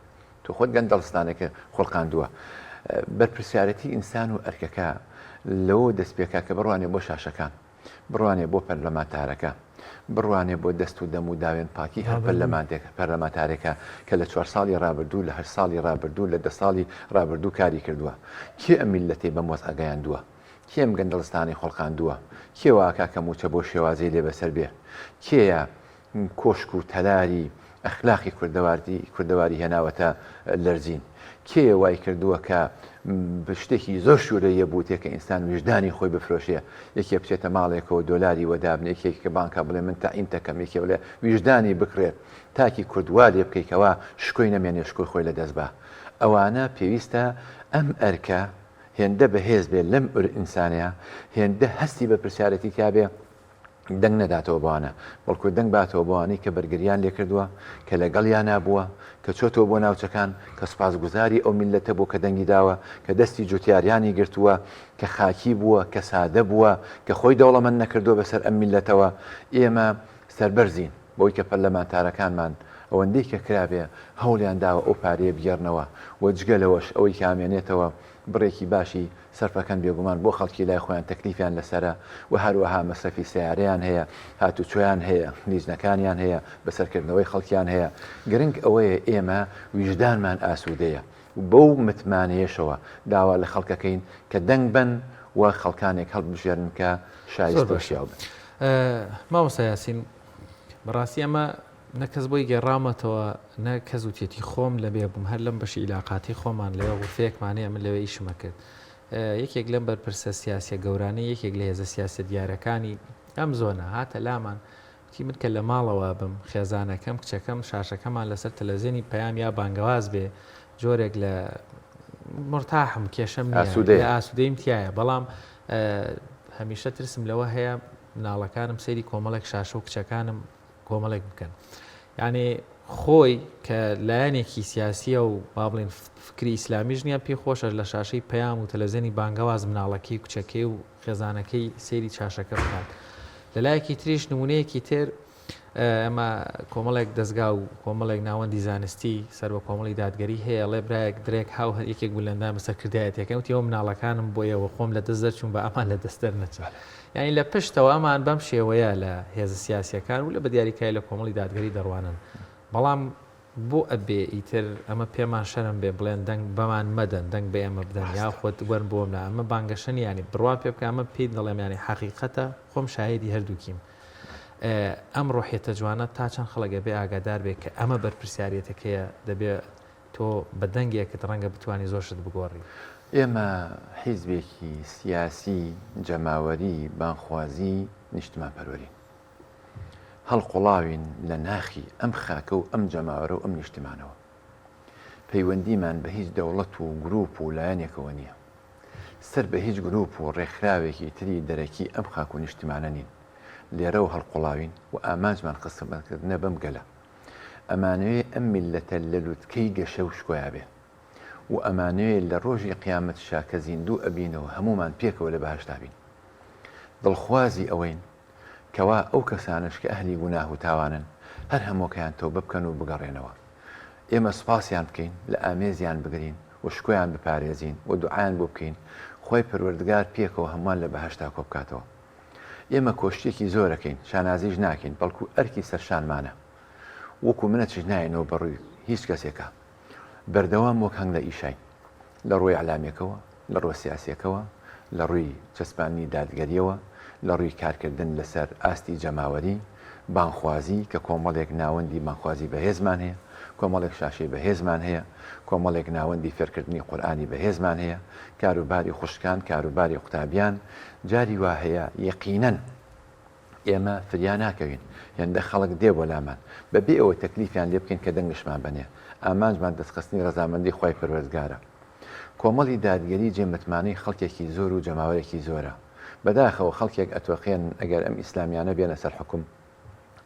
تۆ خۆت گەندەڵستانێکە خۆڵقاندووە بەرپرسیارەتی ئینسان و ئەرکەکە لەوە دەست پێکا کە بڕوانێ بۆ شاشەکان بڕوانێ بۆ پەرلەمانتارەکە بڕوانێ بۆ دەست و دەم و داوێن پاکی هەر پەرلەمانتارێکە کە لە 4 ساڵی ڕابردوو لە 8 ساڵی ڕابردوو لە 10 ساڵی ڕابردوو کاری کردووە کێ ئەم میلەتەی بەم وەز ئەگەیاندووە کێم گەندەڵستانی خۆڵقاندووە کێوە کاکە موچە بۆ شێوازەی لێ بەسەر بێ کێیە کۆشک و تەلاری ئەخلاقی کوردەواری هێناوەتە لەرزین کێ وای کردووە کە شتێکی زۆر شوورەیە بووتێ کە ئینسان وجدانی خۆی بفرۆشێ یەکێ بچێتە ماڵێکەوە دۆلاری وەدابنێکێک کە بانکە بڵێ من تاعین تەکەم یەکێ بڵێ وجدانی بکرێت تاکی کوردوا لێ بکەیتەوە شکۆی نەمێنێ شکۆی خۆی لە دەست بە ئەوانە پێویستە ئەم ئەرکە هێندە بەهێز بێت لەم ئینسانەیە هێندە هەستی بە پرسیارەتی کابێ دەنگ نەداتەوە بوانە بەڵکو دەنگ باتەوە بوانەی کە بەرگریان لێ کردووە کە لەگەڵیان نابووە کە چۆتەوە بۆ ناوچەکان کە سوپاسگوزاری ئەو میلەتە بۆ کە دەنگی داوە کە دەستی جوتیاریانی گرتووە کە خاکی بووە کە سادە بووە کە خۆی دەوڵەمەند نەکردووە بەسەر ئەم میلەتەوە ئێمە سەربەرزین بۆی کە پەرلەمانتارەکانمان ئەوەندەی کە کرابێ هەوڵیان داوە ئەو پارەیە بگەڕنەوە وەجگەلەوەش ئەوەی کامێنێتەوە بڕێکی باشی سەرفەکەن بێگومان بۆ خەڵکی لای خۆیان تەکلیفیان لەسرە و هەروەها مەسەفی سیارەیان هەیە هاتوچۆیان هەیە لیژنەکانیان هەیە بەسەرکردنەوەی خەڵکیان هەیە گرنگ ئەوەیە ئێمە ویژدانمان ئاسوودەیە بەو متمانەیەشەوە داوا لە خەڵکەکەین کە دەنگ بن و خەڵکانێک هەڵبژێرن کە شایستۆشیاو بن. مامۆستا یاسین بەڕاستی ئەمە نەکەس بۆی گەڕامەتەوە نە کەس وتێتی خۆم لەبێ بووم هەر لەم بەشی عیلاقاتی خۆمان لەوە وفەیەکمانەیە من لەوێ ئیشمە کرد یەکێک لەم بەرپرسە سیاسە گەورانەی یەکێک لە هێزە سیاسە دیارەکانی ئەم زۆنە هاتە لامان وتی من کە لە ماڵەوە بم خێزانەکەم کچەکەم شاشەکەمان لەسەر تەلەڤیزیۆنی پەیام یا بانگەواز بێ جۆرێک لە مرتاحم کێشەم ئاسوودەیم تایە بەڵام هەمیشە ترسم لەوە هەیە مناڵەکانم سەیری کۆمەڵێک شاشە و کچەکانم کۆمەڵێک بکەن یعنی خۆی کە لایەنێکی سیاسیە و با بڵێن فکری ئیسلامیش نییە پێی خۆشە لە شاشەی پەیام و تەلەڤیزیۆنی بانگەواز مناڵەکەی کوچەکەی و خێزانەکەی سەیری چاشەکە بکات لەلایەکی تریش نمونەیەکی تر ئەمە کۆمەڵێک دەستگا و کۆمەڵێک ناوەندی زانستی سەر بە کۆمەڵی دادگەری هەیە لێ برایەک درێک هاو یەکێک بولەندان بەسەرکردایەتەکەم وتیەوە مناڵەکانم بۆیەوە خۆم لە دەست دەرچوون بە ئەمان لە دەستەر نەچێت یعنی لە پشتەوە ئەمان بەم شێوەیە لە هێزە سیاسیەکان و لە بەدیاریکای لە کۆمەڵی دادگەری دەڕوانن بەڵام بۆ ئەبێ ئیتر ئەمە پێمان شەرم بێ بڵێن دەنگ بەمان مەدەن دەنگ بە ئێمە بدەن یا خۆت وەرن بۆم نا ئەمە بانگەشەنی ینی بڕوان پێ بکە ئەمە پێی دەڵێم ینی حەقیقەتە خۆم شاهێدی هەردووکیم ئەم ڕۆحیەتە جوانە تا چەند خەڵکە بێ ئاگادار بێ کە ئەمە بەرپرسیارەتەکەیە دەبێت تۆ بە دەنگێکت ڕەنگە بتوانانی زۆرشت بگۆڕی ئێمە حیزبێکی سیاسی جەماوەری بانخوازی نیشتمان پەروەری هەڵقوڵاوین لە ناخی ئەم خاکە و ئەم جەماوەرە و ئەم نیشتمانەوە پەیوەندیمان بە هیچ دەوڵەت و گروپ و لایەنێکەوە نییە سەر بە هیچ گروپ و ڕێکخراوێکی تری دەرەکی ئەم خاک و نیشتمانە نین لێرە و هەڵقوڵاوین و ئامانجمان قسمەتکردنە بەم گەلە ئەمانەوێ ئەم میلەتە لە لووتکەی گەشە و شکۆیا بێ و ئەمانەوێ لە ڕۆژی قیامەت شاکە زیندوو ئەبینەوە هەمومان پێکەوە لە بەهەشتا بین دڵخوازی ئەوەین کەوا ئەو کەسانش کە ئەهلی گوناه و تاوانن هەر هەمووکەیان تەوبە بکەن و بگەڕێنەوە ئێمە سوپاسیان بکەین لە ئامێزیان بگرین و شکۆیان بپارێزین و دوعایان بۆ بکەین خۆی پەروەردگار پێکەوە هەمووان لە بەهەشتا کۆ بکاتەوە ئێمە کۆشتێکی زۆرەکەین شانازیش ناکەین بەڵکو ئەرکی سەرشانمانە وەکو منەتش نایەنەوە بەڕووی هیچ کەسێکە بەردەوام وەک هەنگ لە ئیشاین لە ڕووی عەلامێکەوە، لە ڕووی سیاسیەکەوە، لە ڕووی چەسپانی دادگەریەوە، لە ڕووی کارکردن لەسەر ئاستی جەماوەری، بانخوازی کە کۆمەڵێک ناوەندی بانخوازی بەهێزمان هەیە، کۆمەڵێک شاشەی بەهێزمان هەیە، کۆمەڵێک ناوەندی فێرکردنی قورئانی بەهێزمان هەیە، کاروباری خوشکان، کاروباری قوتابیان، جاری وا هەیە یەقینەن ئێمە فریا ناکەوین، هێندە خەڵک دێ بۆ لامان بەبێ ئەوە تەکلیفیان لێ بکەین کە دەنگشمان بنێ، ئامانجمان دەستخستنی ڕەزامەندی خۆی پەروەردگارە. کۆمەڵی دادگەری جێمەتمانەی خەڵکێکی زۆر و جەماوەرێکی زۆرە. بەداخەوە خەڵکێک ئەتوەقێن ئەگەر ئەم ئیسلامیانە بێنە سەر حکوم،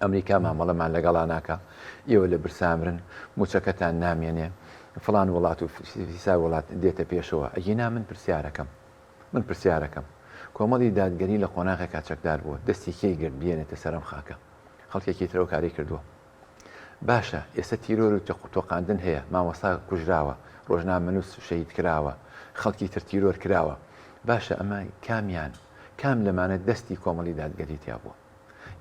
ئەمریکا مامەڵەمان لەگەڵا ناکە، ئێوە لە برسامرن، موچەکەتان نامێنێ، فڵان وڵات و فیسا وڵات دێتە پێشەوە. ئەگینا من پرسیارەکەم کۆمەڵی دادگەری لە قۆناغێکا چەکدار بووە، دەستی کێی گرت بێنێتە سەرم خاکە، خەڵکێکی ترەوە کاری کردووە. باشە ئێستا تیرۆر و تۆقاندن هەیە، مامۆستا کوژراوە، ڕۆژنامەنووس شەهید کراوە، خەڵکی تر تیرۆر کراوە. باشە ئەمە کام لەمانە دەستی کۆمەڵی دادگەری تیا بووە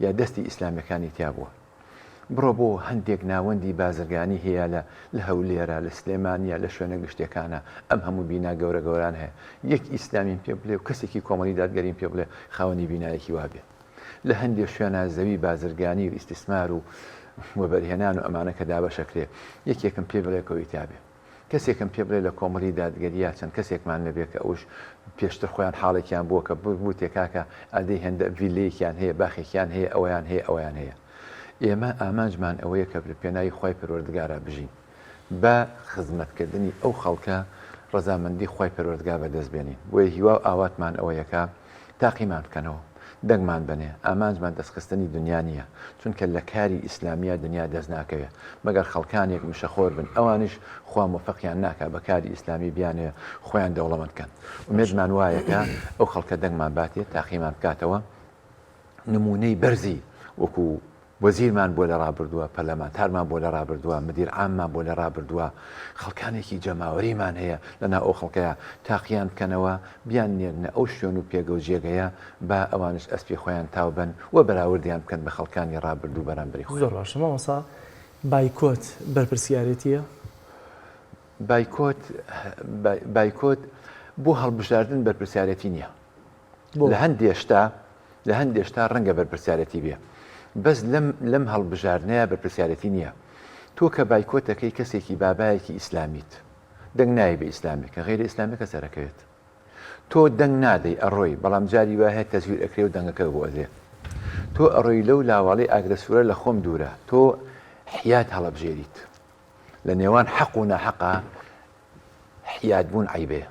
یا دەستی ئیسلامیەکانی تیا بووە. بڕۆ بۆ هەندێک ناوەندی بازرگانی هەیە لە هەولێرە، لە سلێمانیە، لە شوێنە گشتەکانە، ئەم هەموو بینا گەورە گەوران هەیە. یەک ئیسلامین پێ بڵێ و کەسێکی کۆمەڵی دادگەرین پێ بڵێ خاوەنی بینایەکی وابێ. لە هەندێک شوێنە زەوی بازرگانی و ئیستیسمار و وەبەرهێنان و ئەمانە کە دابەشەکرێ، یەکێکم پێ بڵێ کەوی تابێ، کەسێکم پێ بڵێ لە کۆمەڵی دادگەریە چەند کەسێکمان لەبێ کە ئەوش پێشتر خۆیان حاڵێکیان بووە کە بوو تێکاکە ئەدەی هێندە ڤیلەیەکیان هەیە، باخێکیان هەیە، ئەویان هەیە. ئێمە ئامانجمان ئەوەیە کە پێناوی خۆی پەروەردگارە بژین، بە خزمەتکردنی ئەو خەڵکە ڕەزامەندی خۆی پەروەردگار بەدەست بێنین. بۆیە هیوا ئاواتمان ئەوەیەکە تاقیمان بکەنەوە، دەنگمان بنێ، ئامانجمان دەستخستنی دنیا نییە، چونکە لە کاری ئیسلامیە دنیا دەست ناکەوێت مەگەر خەڵکانێک مشەخۆر بن، ئەوانش خوا مۆفەقیان ناکە بە کاری ئیسلامی بیانێ خۆیان دەوڵەمەند بکەن. ومێدمان وایەکە ئەو خەڵکە دەنگمان باتێت، تاقیمان بکاتەوە، نمونەی بەرزی وەکو وەزیرمان بۆ لە ڕابردووە، پەرلەمانتارمان بۆ لە ڕابردووە، مدیر عاممان بۆ لە ڕابردووە، خەڵکانێکی جەماوەریمان هەیە لەنا ئەو خەڵکەیە تاقییان بکەنەوە، بیان نێرنە ئەو شوێن و پێگە و جێگەیە با ئەوانش ئەسپی خۆیان تاو بن و بەراوردیان بکەن بە خەڵکانی ڕابردوو بەرامبەری خۆ. زۆر باشە مامۆستا، بایکۆت بەرپرسیارەتیە؟ بایکۆت بۆ هەڵبژاردن بەرپرسیارەتی نییە. لە هەندێشتا ڕەنگە بەرپرسیارەتی بێ، بەس لەم هەڵبژاردنەیە بەرپرسیارەتی نییە. تۆ کە بایکۆتەکەی کەسێکی بابایەکی ئیسلامیت، دەنگ نایە بە ئیسلامی کە غیرە ئیسلامیەکە سەرەکەوێت، تۆ دەنگ نادەی ئەڕۆی، بەڵام جاری وایە تەزویر ئەکرێ و دەنگەکە بۆ ئەدێ، تۆ ئەڕۆی لەو لاواڵەی ئاگرەسوورە لە خۆم دوورە، تۆ حیات هەڵەبژێریت. لە نێوان حەق و ناحەقا حیات بوون عیبەیە.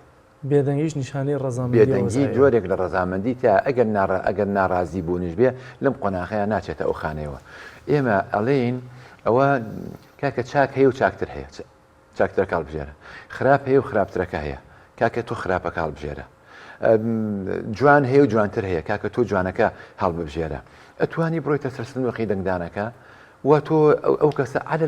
بێدەنگیش نیشانەی ڕەزامەندی، بێدەنگی جۆرێک لە ڕەزامەندی تا ئەگەر ناڕازی بوونیش بێ لەم قۆناغەیە ناچێتە ئەو خانەوە. ئێمە ئەڵێین ئەوە کاکە چاک هەیە و چاکتر هەیە، چاکترە کاڵبژێرە، خراپ هەیە و خراپترەکە هەیە، کاکە تۆ خراپە کاڵبژێرە، جوان هەیە و جوانتر هەیە، کاکە تۆ جوانەکە هەڵببژێرە. ئەتوانی بڕۆیتە سەرسنوەقی دەنگدانەکە و تۆ ئەو کەسە على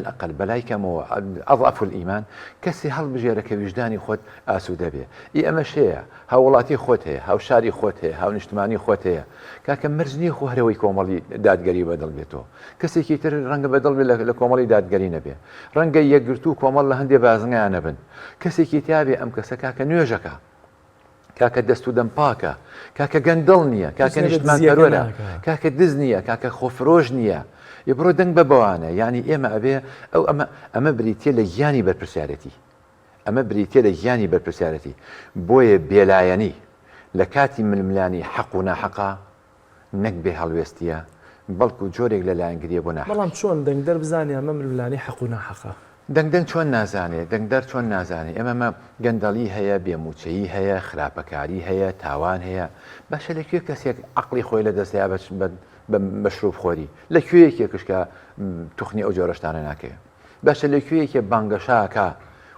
الأقل بەلای کەمەوە ئەضعف الئیمان کەسی هەڵبژێرە کە ویژدانی خۆت ئاسوودە بێ. ئەمەش هەیە، هاوڵاتی خۆت هەیە، هاوشاری خۆت هەیە، هاونیشتمانی خۆت هەیە، کاکە مەرج نییە خۆ هەرەوەی کۆمەڵی دادگەری بەدڵ بێتەوە، کەسێکی تر ڕەنگە بەدڵ بێ لە کۆمەڵی دادگەری نەبێ، ڕەنگە یەکگرتو و کۆمەڵ لە هەندێک بازنگیانە بن، کەسێکی تیابێ ئەم کەسە کاکە نوێژەکە، کاکە دەست و دەمپاکە، کاکە گەندڵ نییە، کاکە نیشتمان پەرۆرە، کاکە دز نییە، کاکە خۆفرۆژ نییە، بڕۆ دەنگ بە بەوانە. یعنی ئێمە ئەبێ ئەمە بریتە لە ژیانی بەرپرسیارەتی، ئەمە بریتە لە ژیانی بەرپرسیارەتی. بۆیە بێلایەنی لە کاتی ململانی حەق و ناحەقا نەک بێ هەڵوێستیە، بەڵکو جۆرێک لە لایەنگریە بۆ ناحەق. بەڵام چۆن دەنگدەر بزانێ ئەمە ململانی حەق و ناحەقا؟ دەنگدەن چۆن نازانێ، دەنگدەر چۆن نازانێ. ئێمەمە گەندەڵی هەیە، بێموچەیی هەیە، خراپەکاری هەیە، تاوان هەیە. باشە لەکوێ کەسێک عەقڵی خۆی لە دەستەیە بە مەشروب خۆری، لەکوێیەکێکش کە توخنی ئەو جۆرەشتانە ناکەوێت. باشە لەکوێیەکێ بانگەشاکە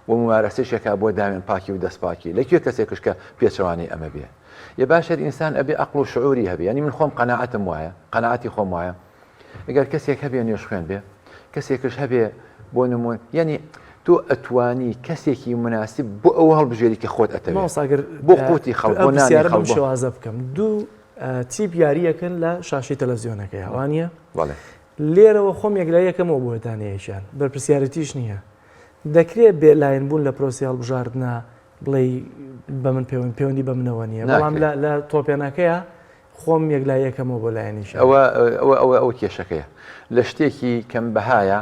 و ممارەسەشێکە بۆ دامێن پاکی و دەستپاکی، لەکوێ کەسێکش کە پێچەوانی ئەمە بێ. یە باشە ئینسان ئەبێ عەقڵ و شعوری هەبێ. ینی من خۆم قەناعەتم وایە، قەناعەتی خۆم وایە، ئەگەر کەسێک هەبێ نوێژ خوێن بێ، کەسێکش هەبێ بۆ نمون، یعنی تۆ ئەتوانی کەسێکی مناسب بۆ ئەو هەڵبژێری کە خۆت ئەتەوێت بۆ قوتی خەڵک بۆ نانی خەڵک. شێوازە بکەم دوو تیپ یاریەکەن لە شاشی تەلەڤیزیۆنەکەی ئەوانە لێرەوە خۆم یەکلایەکەمەوە بۆتانەیەشیان بەرپرسیارەتیش نییە، دەکرێت بێلاین بوون لە پرۆسی هەڵبژاردنە بڵێ بە من پەیوەندی بە منەوە نییە بەڵام لە تۆپێنەکەیە خۆم یەکلایەکەمەوە بۆ لایەنیش ئەوە کێشەکەیە لە شتێکی کەم بەهایە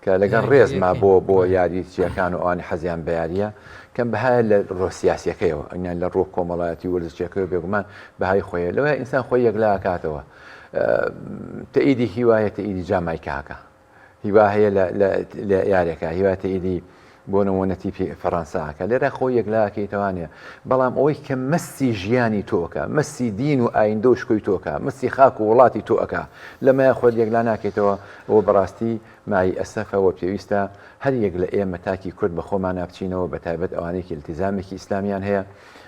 کە لەگەڵ ڕێزما بۆ یاری چیەکان و ئەوانی حەزیان بە یاریە کەم بەهایە لە ڕۆسیاسیەکەیەوە ئەنیان لە ڕۆ کۆمەڵایەتی وەرزشیەکەی بێگومان بەهای خۆیە لەوە ئینسان خۆی یەکلاکاتەوە تەئیدی هیوایە تەئیدی جامایکاکە هیوا هەیە لە یارێکە هیوا تەئیدی بۆ نمونەتی فەڕەنساکە لێرە خۆی یەکلاکەیتوانێ بەڵام ئەوەی کە مەسی ژیانی تۆکە مەسی دین و ئایندە و شکۆی تۆکە مەسی خاک و وڵاتی تۆەکە لەمایە خۆت یەکلا ناکەیتەوە ئەوە بەڕاستی مای ئەسەفەوە پێویستە هەر یەک لە ئێمە تاکی کورد بە خۆمان نابچینەوە بە تایبەت ئەوانەیەکی التیزامێکی ئیسلامیان هەیە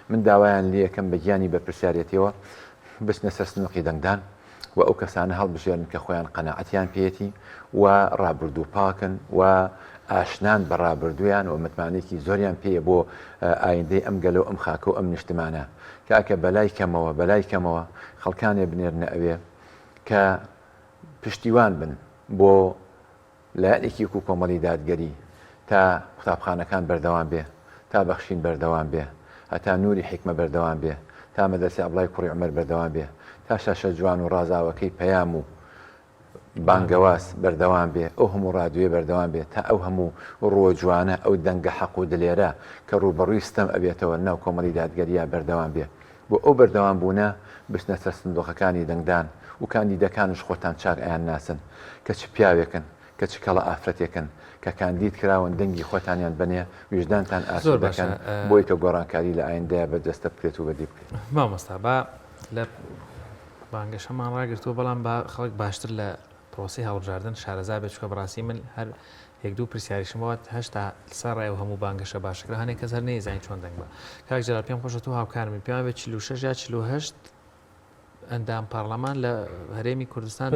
من داوایان لەکەم بە گیانی بەرپرسیارەتەوە بچنە سەر سنووقی دەنگدان و ئەو کەسانە هەڵبژێرن کە خۆیان قەناعەتیان پێێتی و ڕابردوو پاکن و ئاشنان بە ڕابردویان و متمانێکی زۆریان پێیە بۆ ئایندەی ئەم گەلە و ئەم خاکە و ئەم نیشتمانە کاکە بەلای کەمەوە خەڵکانێ بنێرنە ئەوێ کە پشتیوان بن بۆ لایەنێکی و کۆمەڵی دادگەری تا قوتابخانەکان بەردەوام بێ تا بەخشین بەردەوام بێ هەتا نوری حکمە بەردەوام بێ تا مەدرسە ئەبڵای کوڕی عومەر بەردەوام بێ تا شاشە جوان و ڕازاوەکەی پەیام و بانگەواز بەردەوام بێ ئەو هەموو ڕادوێ بەردەوام بێت تا ئەو هەموو ڕۆ جوانە ئەو دەنگە حەق و دلێرە کە ڕوبەڕووی ستەم ئەبێتەوە ناو کۆمەڵی دادگەریە بەردەوام بێ بۆ ئەو بەردەوام بوونە بچنە سەر سندوقەکانی دەنگدان و کاندیدەکانش خۆتان چاک ئەیان ناسن کە چ پیاوێکن کە چ کەڵە ئافرەتێکن کە کاندید کراون دەنگی خۆتانیان بنێ وجدانتان ئاسوور دەکەن بۆی تۆ گۆڕانکاری لە ئایندەیە بەدەستە بکرێت و بەدی بکرێت مامۆستا با لە بانگەشەمان ڕاگرتووە بەڵام با خەڵک باشتر لە پرۆسی هەڵبژاردن شارەزا بێت چکە بەڕاستی من هەر یەک دوو پرسیاریشمەوە هەشتا سەرڕێ و هەموو بانگەشە باشەکە هەنێک کەس هەر نەیزانی چۆن دەنگ بە کاک جەلال پێم خۆشە تو هاوکارمی پێیان بێت 46 یا 48 ئەندام پارلەمان لە هەرێمی کوردستان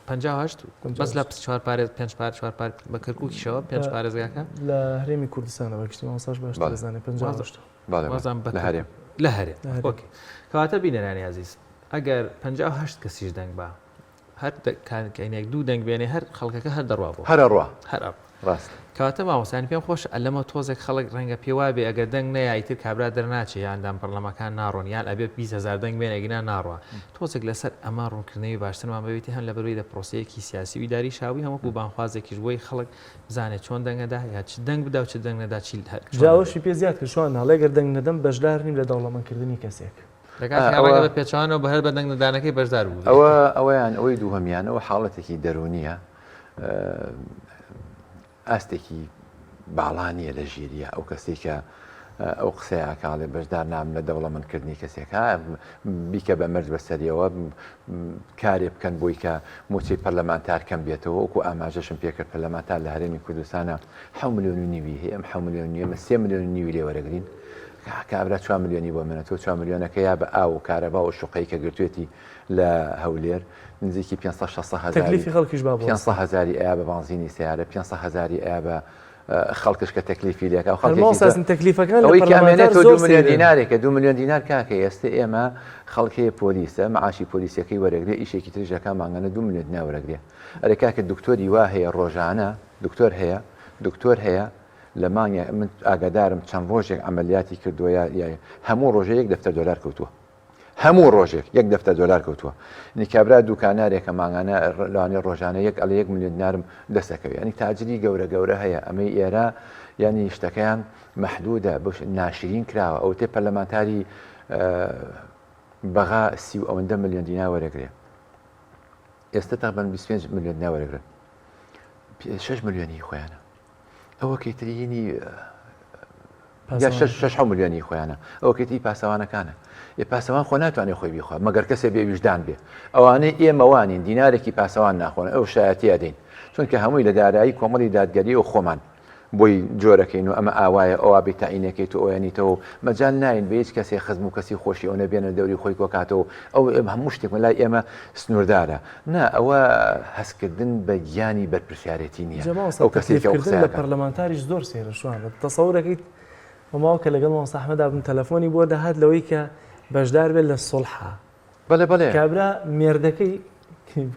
58 بەس لە 4 پارێز 5 پار 4 پار بە کەرکووکیشەوە 5 پارێزگاکە لە هەرێمی کوردستانەوە گشتی ماساژ باش دەزانێت 58 لە هەرێم ئۆکێ کەواتە بینەرانی عەزیز ئەگەر 58 کەسیش دەنگ بە هەر کەینێک دوو دەنگ بێنێ هەر خەڵکەکە هەر دەڕوا بوو هەر ڕاست کەواتە مامۆستانی پێم خۆش ئەلەمە تۆزێک خەڵک ڕەنگە پێوا بێ ئەگەر دەنگ نەیایتر کابرا دەرناچێ یاندام پەرلەمەکان ناڕۆن یان ئەبێ 20,000 دەنگ بێن ئەگینا ناڕوە تۆزێک لەسەر ئەمە ڕوونکردنەوەی باشترمان بەوێتی هەن لە بەروی لە پرۆسەیەکی سیاسی و داری شاوی هەموو بانخوازێکیش بۆی خەڵک بزانێت چۆن دەنگەدا یا چ دەنگ بدا و چ دەنگ نەدا چی جاوەشی پێ زیاد کرد شوان هەڵێگەر دەنگ نەدەم بەشدار نیم لە دەوڵەمەندکردنی کەسێک بە پێچوانەوە بە هەر بە دەنگ نەدانەکەی بەشدار بوو ئەوەیان ئەوەی دووهەمیانەوە حاڵەتێکی دەرونیە ئاستێکی باڵانیە لە ژیریە ئەو کەسێکە ئەو قسەیە کاڵێ بەشدار نام لە دەوڵەمەندکردنی کەسێکە بیکە بە مەرج بەسەریەوە کارێ بکەن بۆی کە موچەی پەرلەمانتار کەم بێتەوە وەکو ئاماژەشم پێکرد پەرلەمانتار لە هەرێمی کوردستانە 7 ملیۆن و نیوی هەیە ئەم 7 ملیۆن نیوە 3 ملیۆن و نیوی لێ وەرەگرین کابرا 4 ملیۆنی بۆ منە تۆ 4 ملیۆنەکە یا بە ئاو و کارەبا و شوقەی کە گرتوێتی لە هەولێر نزیکی 500,000 ئەیا بە بانزینی سیارە 500,000 ئەیا بە خەڵکش کە تەکلیفی لێک ئەو تەکلیفەکان ئەوەی کامێنێت 2 ملیۆن دینارێکە 2 ملیۆن دینار کاکە ئێستا ئێمە خەڵکەیە پۆلیسە معاشی پۆلیسیەکەی وەرەگرێ ئیشێکی تریژەکە مانگەنە 2 ملیۆن دینار وەرەگرێ ئەرێ کاکە دکتۆری وا هەیە ڕۆژانە دکتۆر هەیە لە مانگە من ئاگادارم چەند ڕۆژێک ئەمەلیاتی کردووە یا هەموو ڕۆژێ $1 دەفتەر کەوتووە هەموو ڕۆژێک $1 دەفتەر کەوتووە نیکابرا دوکانارێکە مانگانە لەوانێ ڕۆژانە 1 ملیۆن دینارم دەستەکەوێت ینی تاجری گەورە هەیە ئەمەی ئێرە ینی شتەکەیان مەحدودە بەش ناشرین کراوە ئەو تێ پەرلەمانتاری بەغا 30 ملیۆن دینار وەرەگرێ ئێستا تقریباً 25 ملیۆن دینار وەرەگرن 6 ملیۆنی خۆیانە ئەوە کەیترینی 6 ملیۆنی خۆیانە ئەوە کەیتری پاسەوانەکانە پاسەوان خۆ ناتوانێت خۆی بیخوا مەگەر کەسێ بێ ویژدان بێ ئەوانەی ئێمەوانین دینارێکی پاسەوان ناخۆن ئەو شایەتیە دەین چونکە هەمووی لە دارایی کۆمەڵی دادگەری و خۆمان بۆی جۆرەکەین و ئەمە ئاوایە ئەوە بێتاینەکەیت و ئۆیانیتەوە مەجال ناین بە هیچ کەسێ خزم و کەسی خۆشی ئەوە بێنە دەوری خۆی کۆکاتەوە ئەو هەموو شتێک لای ئێمە سنووردارە نا ئەوە هەستکردن بە گیانی بەرپرسیارەتی نییە ئەو کەسێکە لە پەرلەمانتاریش زۆر سێرە شوانە تەسەوورەکەیت وماوە کە لەگەڵ مامۆستا ئەحمەدا بم تەلەفۆنی بۆ دەهات لەوەی کە بەشدار بێت لە سڵحە بەڵێ کابرا مێردەکەی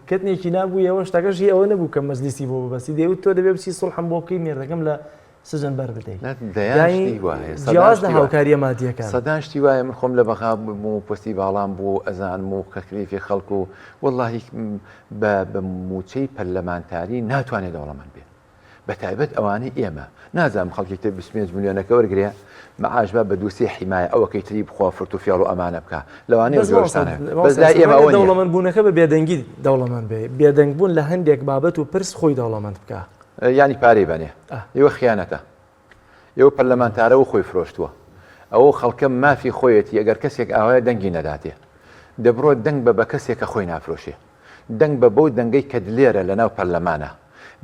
کەتنێکی نابوو ئەوە شتەکەش ئەوە نەبوو کە مەجلیسی بۆ بەسی دەیوت تۆ دەبێ بچی سڵحم بۆکەی مێردەکەم لە سزن بەر بدەیت دەیانشتی وایە جیاواز لە هاوکاریە مادیەکان سەدان شتی وایە من خۆم لە بەخا بوو پستی باڵام بوو ئەزانم و کەکریفی خەڵکو و وەڵڵاهی بە موچەی پەرلەمانتاری ناتوانێت دەوڵەمەند بێت بە تایبەت ئەوانەی ئێمە نازانم خەڵکێک 25 میلیۆنەکە وەرگێ مەعاش بە دووسێ حیمایە ئەوەکەی تری بخوا فرت و فێڵ و ئەمانە بکە لەوانەیە جۆشتانە بەزای ئێمە دەوڵەمەندبوونەکە بە بێدەنگی دەوڵەمەند بێ بێدەنگبوون لە هەندێک بابەت و پرس خۆی دەوڵەمەند بکە ینی پارەی بەنێ ئێوە خیانەتە ئێوە پەرلەمانتارە و خۆی فرۆشتووە ئەوە خەڵکە مافی خۆیەتی ئەگەر کەسێک ئاوایە دەنگی نەداتێ دەبڕۆ دەنگ بە کەسێکە خۆی نافرۆشێ دەنگ بە بەو دەنگەی کە دلێرە لە ناو پەرلەمانە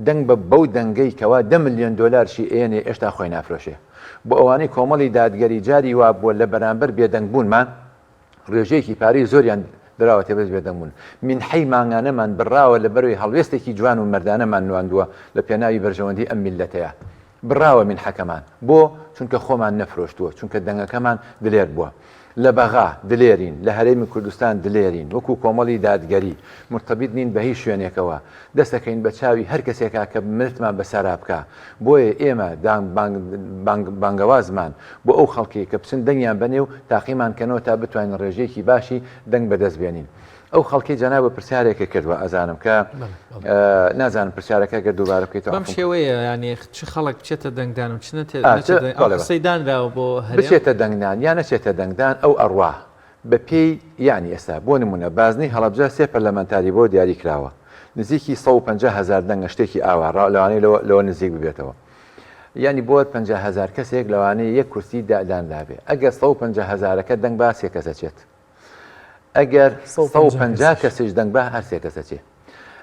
دەنگ بە بەو دەنگەی کەوا 10 ملیۆن دلارشی ئێنێ ئێشتا خۆی نافرۆشێ بۆ ئەوانەی کۆمەڵی دادگەری جاری وا بووە لە بەرامبەر بێدەنگبوونمان ڕێژەیەکی پارەی زۆریان دراوە تێبەست بێدەنگبوون من حەی مانگانەمان بڕاوە لە بەروی هەڵوێستێکی جوان و مەردانەمان نواندووە لە پێناوی بەرژەوەندی ئەم میلەتەیە بڕاوە من حەکەمان بۆ چونکە خۆمان نەفرۆشتووە چونکە دەنگەکەمان دلێر بووە لە بەغا دلێرین لە هەرێمی کوردستان دلێرین وەکو کۆمەڵی دادگەری مرتبط نین بە هیچ شوێنێکەوە دەستەکەین بە چاوی هەر کەسێکا کە مرتمان بەسەرا بکە بۆیە ئێمە بانگەوازمان بۆ ئەو خەڵکی کە بچن دەنگیان بەنێ و تاقیمان کەنەوە تا بتوانین ڕێژەیەکی باشی دەنگ بەدەست بێنین ئەو خەڵکی جەنابە پرسیارێکە کردووە ئەزانم کە نازانم پرسیارەکە گە دووبارە بکەیت بەم شێوەیە ینی چ خەڵک بچێتە دەنگدان و سەیدانراوە بۆ بچێتە دەنگدان یان نەچێتە دەنگدان ئەو ئەڕوا بە پێی ینی ئێستا بۆ نمونە بازنەی هەڵەبجە 3 پەرلەمانتاری بۆ دیاری کراوە نزیکی 150,000 دەنگە شتێکی ئاوا لەوانەیە لەوە نزیک ببێتەوە ینی بۆ 50,000 کەسێک لەوانەیە یەک کورسی دادانرابێ ئەگەر 150,000ەکە دەنگ با سێ کەسە چێت ئەگەر 150 کەسش دەنگ بە هەر سێ کەسە چێت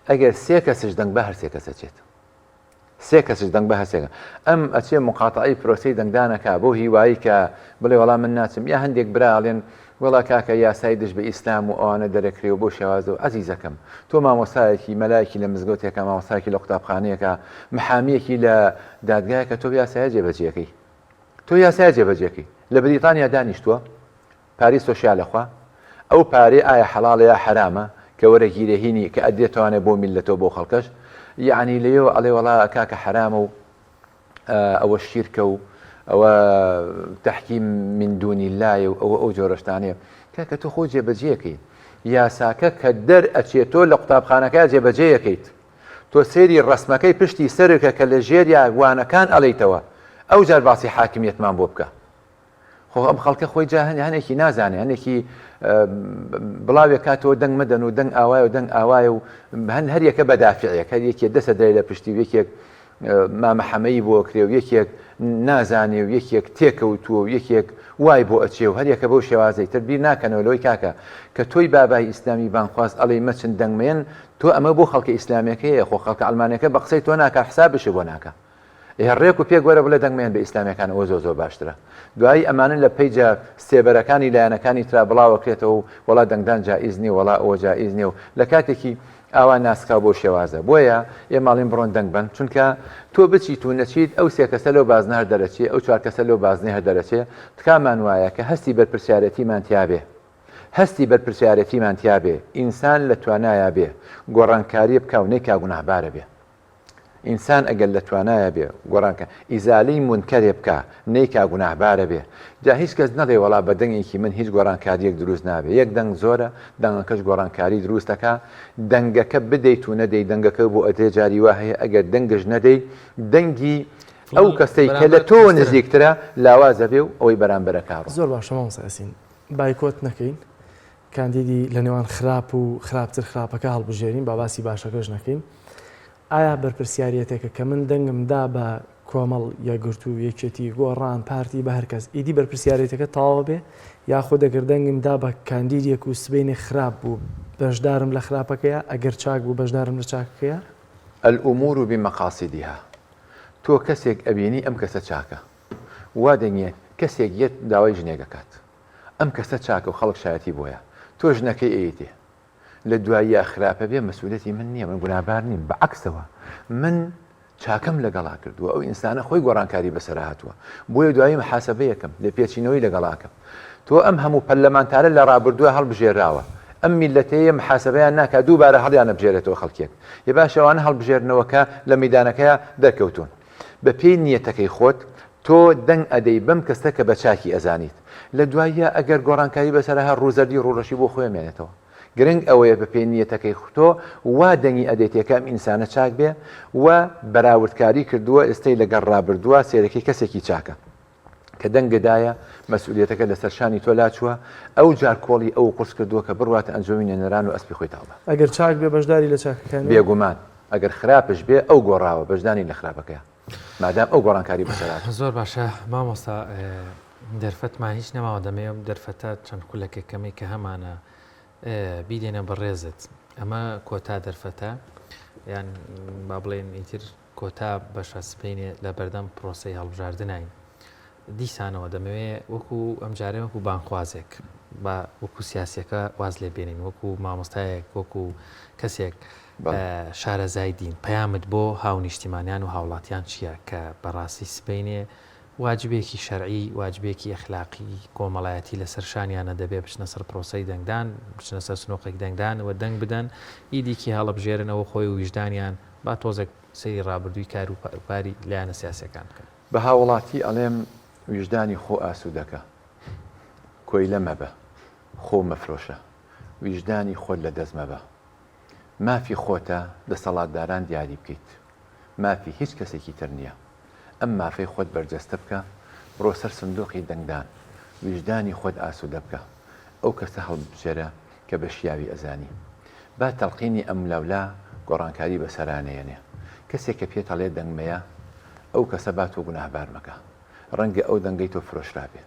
ئەگەر سێ کەسش دەنگ بە هەر سێ کەسە چێت سێ کەسش دەنگ بە هەسێکە ئەم ئەچێ مقاتعی پرۆسی دەنگدانەکە بۆ هیوایی کە بڵێ وەڵام من ناچم یا هەندێک براڵێن وڵا کاکە یاسای دش بە ئیسلام و ئەوانە دەرەکرێ و بۆ شێوازە و عەزیزەکەم تۆ مامۆستایەکی مەلایەکی لە مزگەوتێکە مامۆستایەکی لە قوتابخانەیەکە محامیەکی لە دادگایەکە تۆ یاسایە جێبەجێەکەی تۆ یاسایە جێبەجێەکەی لە بریتانیا دانیشتووە پاری سۆشیالە خوا ئەو پارێ ئایا حەڵاڵە یا حرامە کە وەرە گیرەهینی کە ئەدێتوانێت بۆ میلەتەوە بۆ خەڵکەش یعنی لێەوە ئەڵێ وەڵا کاکە حرامە و ئەوە شیرکە و ئەوە تەحکیم من دونی لایە و ئەوە ئەو جۆرەشتانەیە کاکە تۆ خۆ جێبەجێەکەیت یاساکە کە دەرئەچێت تۆ لە قوتابخانەکە جێبەجێیەکەیت تۆ سێری ڕسمەکەی پشتی سەرکە کە لە ژێریا گوانەکان ئەڵێیتەوە ئەو جار باسی حاکمیەتمان بۆ بکە خۆ ئەم خەڵکە خۆی جا هەنێکی نازانێ هەنێکی بڵاوێ کاتەوە دەنگ مەدەن و دەنگ ئاوایە و دەنگ ئاوایە و هەریەکە بەدافعەیە هەر یەکێ دەسە دەرێ لە پشتی یەکێک مامەحەمەیی بۆ کرێ و یەکێک نازانێ و یەکێک تێکەوتووە و یەکێک وای بۆ ئەچێ و هەریەکە بەو شێوازەی تر بیر ناکەنەوە لەوەی کاکە کە تۆی بابای ئیسلامی بانخواست ئەڵێ مەچن دەنگمێن تۆ ئەمە بۆ خەڵکی ئیسلامەکەیە خۆ خەڵکە ئەڵمانەکە بە قسەی تۆ ناکە حسابش بۆ ناکە هەڕێک و پێک وەرە بڵێ دەنگمێن بە ئیسلامیەکان ئەوە زۆر باشترە دوایی ئەمانن لە پەیجە سێبەرەکانی لایەنەکانی ترا بڵاوەکرێتەوە و وڵا دەنگدان جائز نیە وڵا ئەوە جائز نیە و لە کاتێکی ئاوا ناسکا بۆ شێوازە بۆیە ئێماڵین بڕۆن دەنگ بن چونکە تۆ بچیت و نەچیت ئەو سێ کەسە لەو بازنە هەر دەرەچێ ئەو چوار کەسە لەو بازنێ هەر دەرەچێ تکامان وایە کە هەستی بەرپرسیارەتیمان تیابێ هەستی بەرپرسیارەتیمان تیابێ ئینسان لە توانایە بێ گۆڕانکاری بکە و نەیکا گوناهبارە بێ ئینسان ئەگەر لە توانایە بێ گۆڕانکە ئیزالەی مونکەرێ بکە نەیکا گوناهبارە بێ جا هیچ کەس نەڵێ وەڵا بە دەنگێکی من هیچ گۆڕانکاریەک دروست نابێ یەک دەنگ زۆرە دەنگەکەش گۆڕانکاری دروستەکە دەنگەکە بدەیت و نەدەی دەنگەکە بۆ ئەدێ جاری وا هەیە ئەگەر دەنگش نەدەی دەنگی ئەو کەسەی کە لە تۆ نزیکترە لاوازە بێ و ئەوەی بەرامبەرەکە زۆر باشە مامۆستاسین بایکۆت نەکەین کاندیدی لە نێوان خراپ و خراپتر خراپەکە هەڵبژێرین با باسی باشەکەش نەکەین ئایا بەرپرسیارەتێکە کە من دەنگمدا بە کۆمەڵ یەکگرتو و یەکێتی گۆڕان پارتی بە هەرکەس ئیدی بەرپرسیارەتەکە تەواو بێ یاخۆ دەگەر دەنگمدا بە کاندیدێک و سبەینی خراپ بوو بەشدارم لە خراپەکەیە ئەگەر چاک بوو بەشدارم لە چاکەکەیە الأمور بمقاصدها تۆ کەسێک ئەبینی ئەم کەسە چاکە وا دەنگێت کەسێک یەت داوای ژنێگەکات ئەم کەسە چاکە و خەڵک شایەتی بۆیە تۆ ژنەکەی ئەیتێ لە دوایی خراپە بێ مەسئولەتی من نییە من گوناهبار نیم بەعکسەوە من چاکەم لەگەڵا کردووە ئەو ئینسانە خۆی گۆڕانکاری بەسەر هاتووە بۆیە دوایی محاسبە یەکەم لە پێچینەوەی لەگەڵاکەم تۆ ئەم هەموو پەرلەمانتارە لە ڕابردووە هەڵبژێراوە ئەم میلەتەیە محاسبەیان ناکە دووبارە هەڵیان نەبژێرێتەوە خەڵکێک یە باشەوانە هەڵبژێرنەوەکە لە مەیدانەکەیە دەرکەوتون بە پێی نیەتەکەی خۆت تۆ دەنگ ئەدەی بەم کەسە کە بە چاکی ئەزانیت لە دوایە ئەگەر گۆڕانکاری بەسەرها ڕووزەردی ڕوڕەشی بۆ خۆی مێنێتەوە گرنگ ئەوەیە بە پێی نیەتەکەی تۆ وا دەنگی ئەدەیتەکەم ئینسانە چاک بێ و بەراوردکاری کردووە ئێستەی لەگەڕ ڕابردووە سێرەکەی کەسێکی چاکە کە دەنگدایە مەسئولیەتەکە لەسەر شانی تۆ لاچووە ئەو جار کۆڵی ئەو قورس کردووە کە بڕواتە ئەنجومی نێنەران و ئەسپی خۆی تاڵە ئەگەر چاک بێ بەشداری لە چاکەکان بێگومان ئەگەر خراپش بێ ئەو گۆڕاوە بەشدانی لە خراپەکەیە مادام ئەو گۆڕانکاری بەسەرات زۆر باشە مامۆستا دەرفەتمان هیچ نەماوە دەمەوێت دەرفەتە چەند خولەکە کەمی کە هەمانە بیدێنە بەڕێزت ئەمە کۆتا دەرفەتە یان با بڵێن ئیتر کۆتا بەشە سپینێ لە بەردەم پرۆسی هەڵبژاردنین دیسانەوە دەمەوێت وەکو ئەم جارێ وەکو بانخوازێک بە وەکو سیاسەکە واز لێ بێنین وەکو مامۆستایەک وەکو کەسێک شارەزای دین پەیامت بۆ هاونیشتیمانیان و هاوڵاتیان چییە کە بەڕاستی سپینێ واجبێکی شەرعی واجبێکی ئەخلاقی کۆمەڵایەتی لەسەر شانیانە دەبێ بچنە سەر پرۆسەی دەنگدان بچنە سەر سنۆقێک دەنگدان و دەنگ بدەن ئیدیکی هەڵەبژێرنەوە خۆی و ویژدانیان با تۆزێک سەیری ڕابردووی کار و پاری لایەنە سیاسەکان بکەن بە هاوڵاتی ئەڵێم ویژدانی خۆ ئاسوودەکە کۆی لە مەبە خۆ مەفرۆشە ویژدانی خۆت لە دەست مەبە مافی خۆتە دەسەڵاتداران دیاری بکەیت مافی هیچ کەسێکی تر نییە ئەم مافەی خۆت بەرجەستە بکە بڕۆ سەر سندوقی دەنگدان ویژدانی خۆت ئاسوودە بکە ئەو کەسە هەڵبژێرە کە بە شیاوی ئەزانی با تەڵقینی ئەم لەولا گۆڕانکاری بەسەرانەیەنێ کەسێک کە پێت هەڵێ دەنگمەیە ئەو کەسە با تۆ گوناهبار مەکە ڕەنگە ئەو دەنگەی تۆ فرۆشرابێ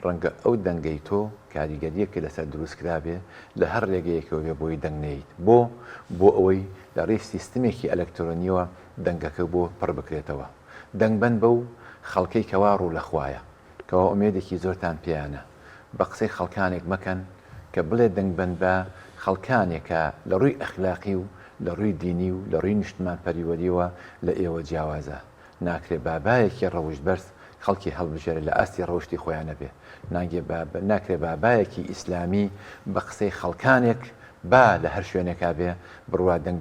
ڕەنگە ئەو دەنگەی تۆ کاریگەریەکی لەسەر دروستکرابێ لە هەر ڕێگەیەکەوە بێ بۆی دەنگنیت بۆ ئەوەی لە ڕێی سیستمێکی ئەلەکترۆنیەوە دەنگەکە بۆ پڕ بکرێتەوە دەنگبەن بە و خەڵکەی کەوا ڕوو لە خوایە کەوا ئومێدێکی زۆرتان پێیانە بە قسەی خەڵکانێک مەکەن کە بڵێ دەنگبەن بە خەڵکانێکە لە ڕووی ئەخلاقی و لە ڕووی دینی و لە ڕووی نیشتمان پەریوەریەوە لە ئێوە جیاوازە ناکرێ بابایەکی ڕەوشت بەرز خەڵکی هەڵبژێرە لە ئاستی ڕەوشتی خۆیان نەبێ ناکرێ بابایەکی ئیسلامی بە قسەی خەڵکانێک با لە هەر شوێنێکا بێ بڕوا دەنگ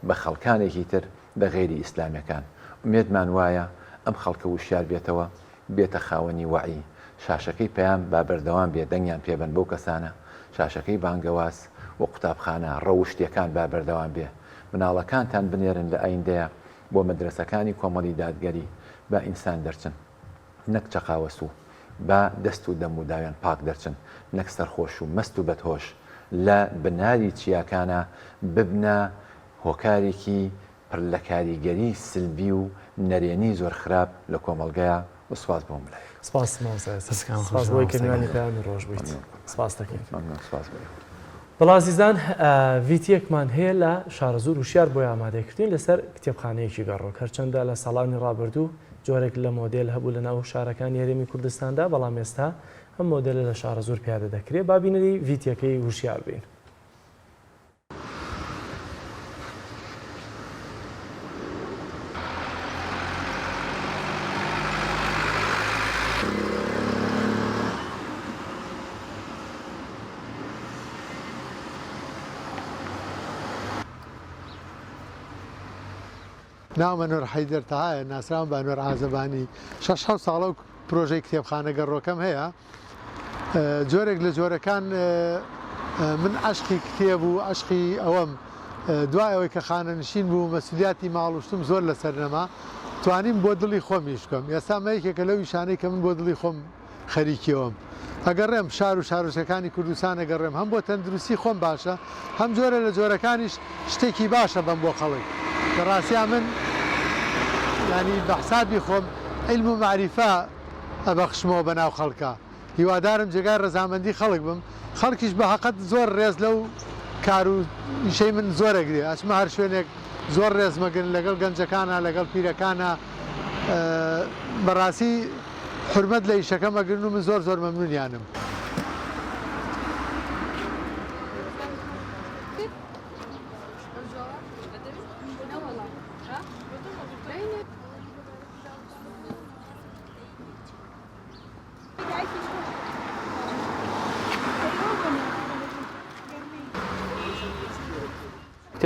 بە خەڵکانێکی تر بە غێری ئیسلامیەکان ئومێدمان وایە ئەم خەڵکە وشیار بێتەوە بێتە خاوەنی وعی شاشەکەی پەیام با بەردەوام بێ دەنگیان پێبن بەو کەسانە شاشەکەی بانگەواز و قوتابخانە ڕەوشتیەکان با بەردەوام بێ مناڵەکانتان بنێرن لە ئایندەیە بۆ مەدرسەکانی کۆمەڵی دادگەری با ئینسان دەرچن نەک چەقاوەسوو با دەست و دەم و داویان پاک دەرچن نەک سەرخۆش و مەست و بەدهۆش لە بناری چیاکانە ببنە هۆکارێکی پڕ لە کاریگەری سلبی و نەرێنی زۆر خراپ لە کۆمەڵگەیە و سواز بۆ ملای سپاس بۆی کردوانی پەیامی ڕۆژ بیت سپاس دەکەین بەڵازیزان ڤیتیەکمان هەیە لە شارەزوور وشیار بۆی ئامادەکردین لەسەر کتێبخانەیەکی گەڕۆک هەرچەندە لە ساڵانی ڕابردوو جۆرێک لە مۆدل هەبوو لە ناو شارەکانی هەرێمی کوردستاندا بەڵام ئێستا ئەم مۆدلە لە شارەزوور پیادە دەکرێت بابینەری ڤیتیەکەی وشیار بین. ناومە نۆر حەیدەر تەهایە ناسراوم بە نۆر ئازەبانی 6 ساڵە و پرۆژەی کتێبخانە گەڕۆکەم هەیە جۆرێک لە جۆرەکان من عشقی کتێب و عشقی ئەوەم دوایەوەی کە خانەنشین بوو مەسئولیاتی ماڵوشتم زۆر لەسەر نەما توانیم بۆ دڵی خۆمیش بکەم ئێستا مەیەکێکە لەو شانەی کە من بۆ دڵی خۆم خەریکیەوەم ئەگەڕێم شار و شارۆچەکانی کوردستان ئەگەڕێم هەم بۆ تەندروستی خۆم باشە هەم جۆرە لە جۆرەکانیش شتێکی باشە بەم بۆ خەڵک بەڕاستیا من ینی بەحسابی خۆم عیلم و معریفە ئەبەخشمەوە بەناو خەڵکە هیوادارم جێگای ڕەزامەندی خەڵک بم خەڵکیش بە حەقەت زۆر ڕێز لەو کار و ئیشەی من زۆرەگرێ ئەچمە هەر شوێنێک زۆر ڕێزمەگرن لەگەڵ گەنجەکانە لەگەڵ پیرەکانە بەڕاستی حرمەت لە ئیشەکە مەگرن و من زۆر مەمنونیانم.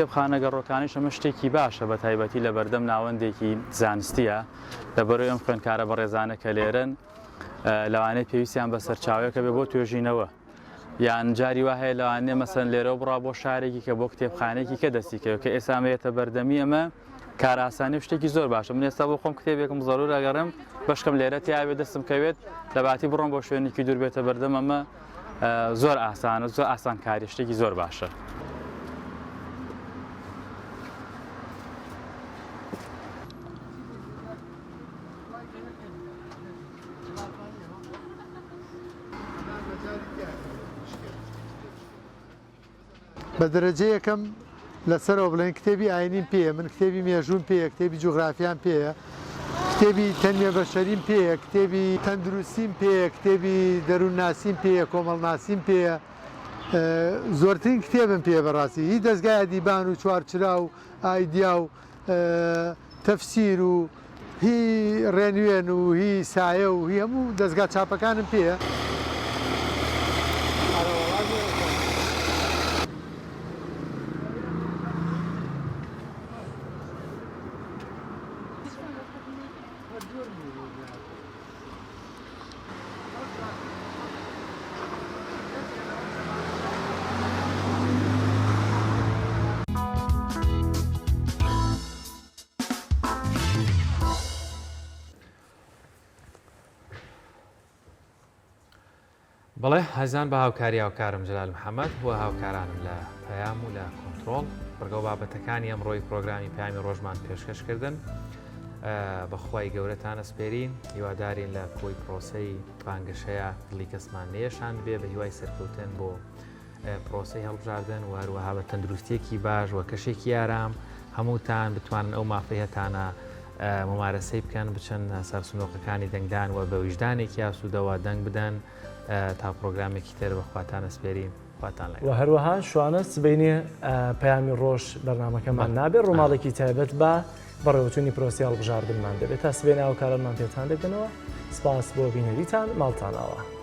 کتێبخانە گەڕۆکانی شەمە شتێکی باشە بە تایبەتی لە بەردەم ناوەندێکی زانستیە لەبەرەوەی ئەم خوێندکارە بە ڕێزانە کە لێرن لەوانەیە پێویستیان بە سەرچاوەیەکە بێ بۆ توێژینەوە یان جاری وا هەیە لەوانەیە مەسەن لێرە بڕا بۆ شارێکی کە بۆ کتێبخانەیەکی کە دەستیکەوە کە ئێسامەیەتە بەردەمی ئەمە کاراسانی شتێکی زۆر باشە من ئێستا بۆ خۆم کتێبێکم زەرور ئەگەڕم بەشکەم لێرە تیاوێ دەستم کەوێت لە باتی بڕۆم بۆ شوێنێکی دوور بێتە بەردەم ئەمە زۆر ئاسانە زۆر ئاسان کاری شتێکی زۆر باشە. بە دەرەجە یەکەم لەسەرەوە بڵێن کتێبی ئاینیم پێیە من کتێبی مێژوون پێیە کتێبی جوغرافیان پێیە کتێبی تەنمیە بەشەریم پێیە کتێبی تەندروستیم پێیە کتێبی دەروونناسیم پێیە کۆمەڵناسیم پێیە زۆرترین کتێبم پێ بەڕاستی هی دەستگای دیبان و چوارچرا و ئایدیا و تەفسیر و هی ڕێنوێن و هی سایە و هی هەموو دەستگا چاپەکانم پێیە. بەڵێ هەزان بە هاوکاری هاوکارم جەلال محەممەد وە هاوکارانم لە پەیام و لە کۆنتترۆل بەرگەو بابەتەکانی ئەمڕۆی پرۆگرامی پامی ڕۆژمان پێشکەشکردن بەخوای گەورەتان ئەسپێرین هیوادارین لە کۆی پرۆسەی بانگەشەیە دڵی کەسمان نێشان بێ بە هیوای سەرکەوتن بۆ پرۆسی هەڵبژاردن و هەروەها بە تەندروستێکی باش وە کەشێکی ئارام هەمووتان بتوانن ئەو مافەیەتانە ممارەسەی بکەن بچن سەر سنووقەکانی دەنگدان و بە ویژدانێکی یاسوودەوە دەنگ بدەن تا پرۆگرامێکی تر بەخواتان ئەسپێرین خواتان لای و هەروەها شوانە سبینی پەیامی ڕۆژ بەرنامەکەمان نابێت ڕۆماڵێکی تایبەت بە بەڕێوەچوونی پرۆسی هەڵبژاردنمان دەبێت تا سبێنی هاوکارانمان پێتان دەبنەوە سپاس بۆ بینەریتان ماڵتانەوە.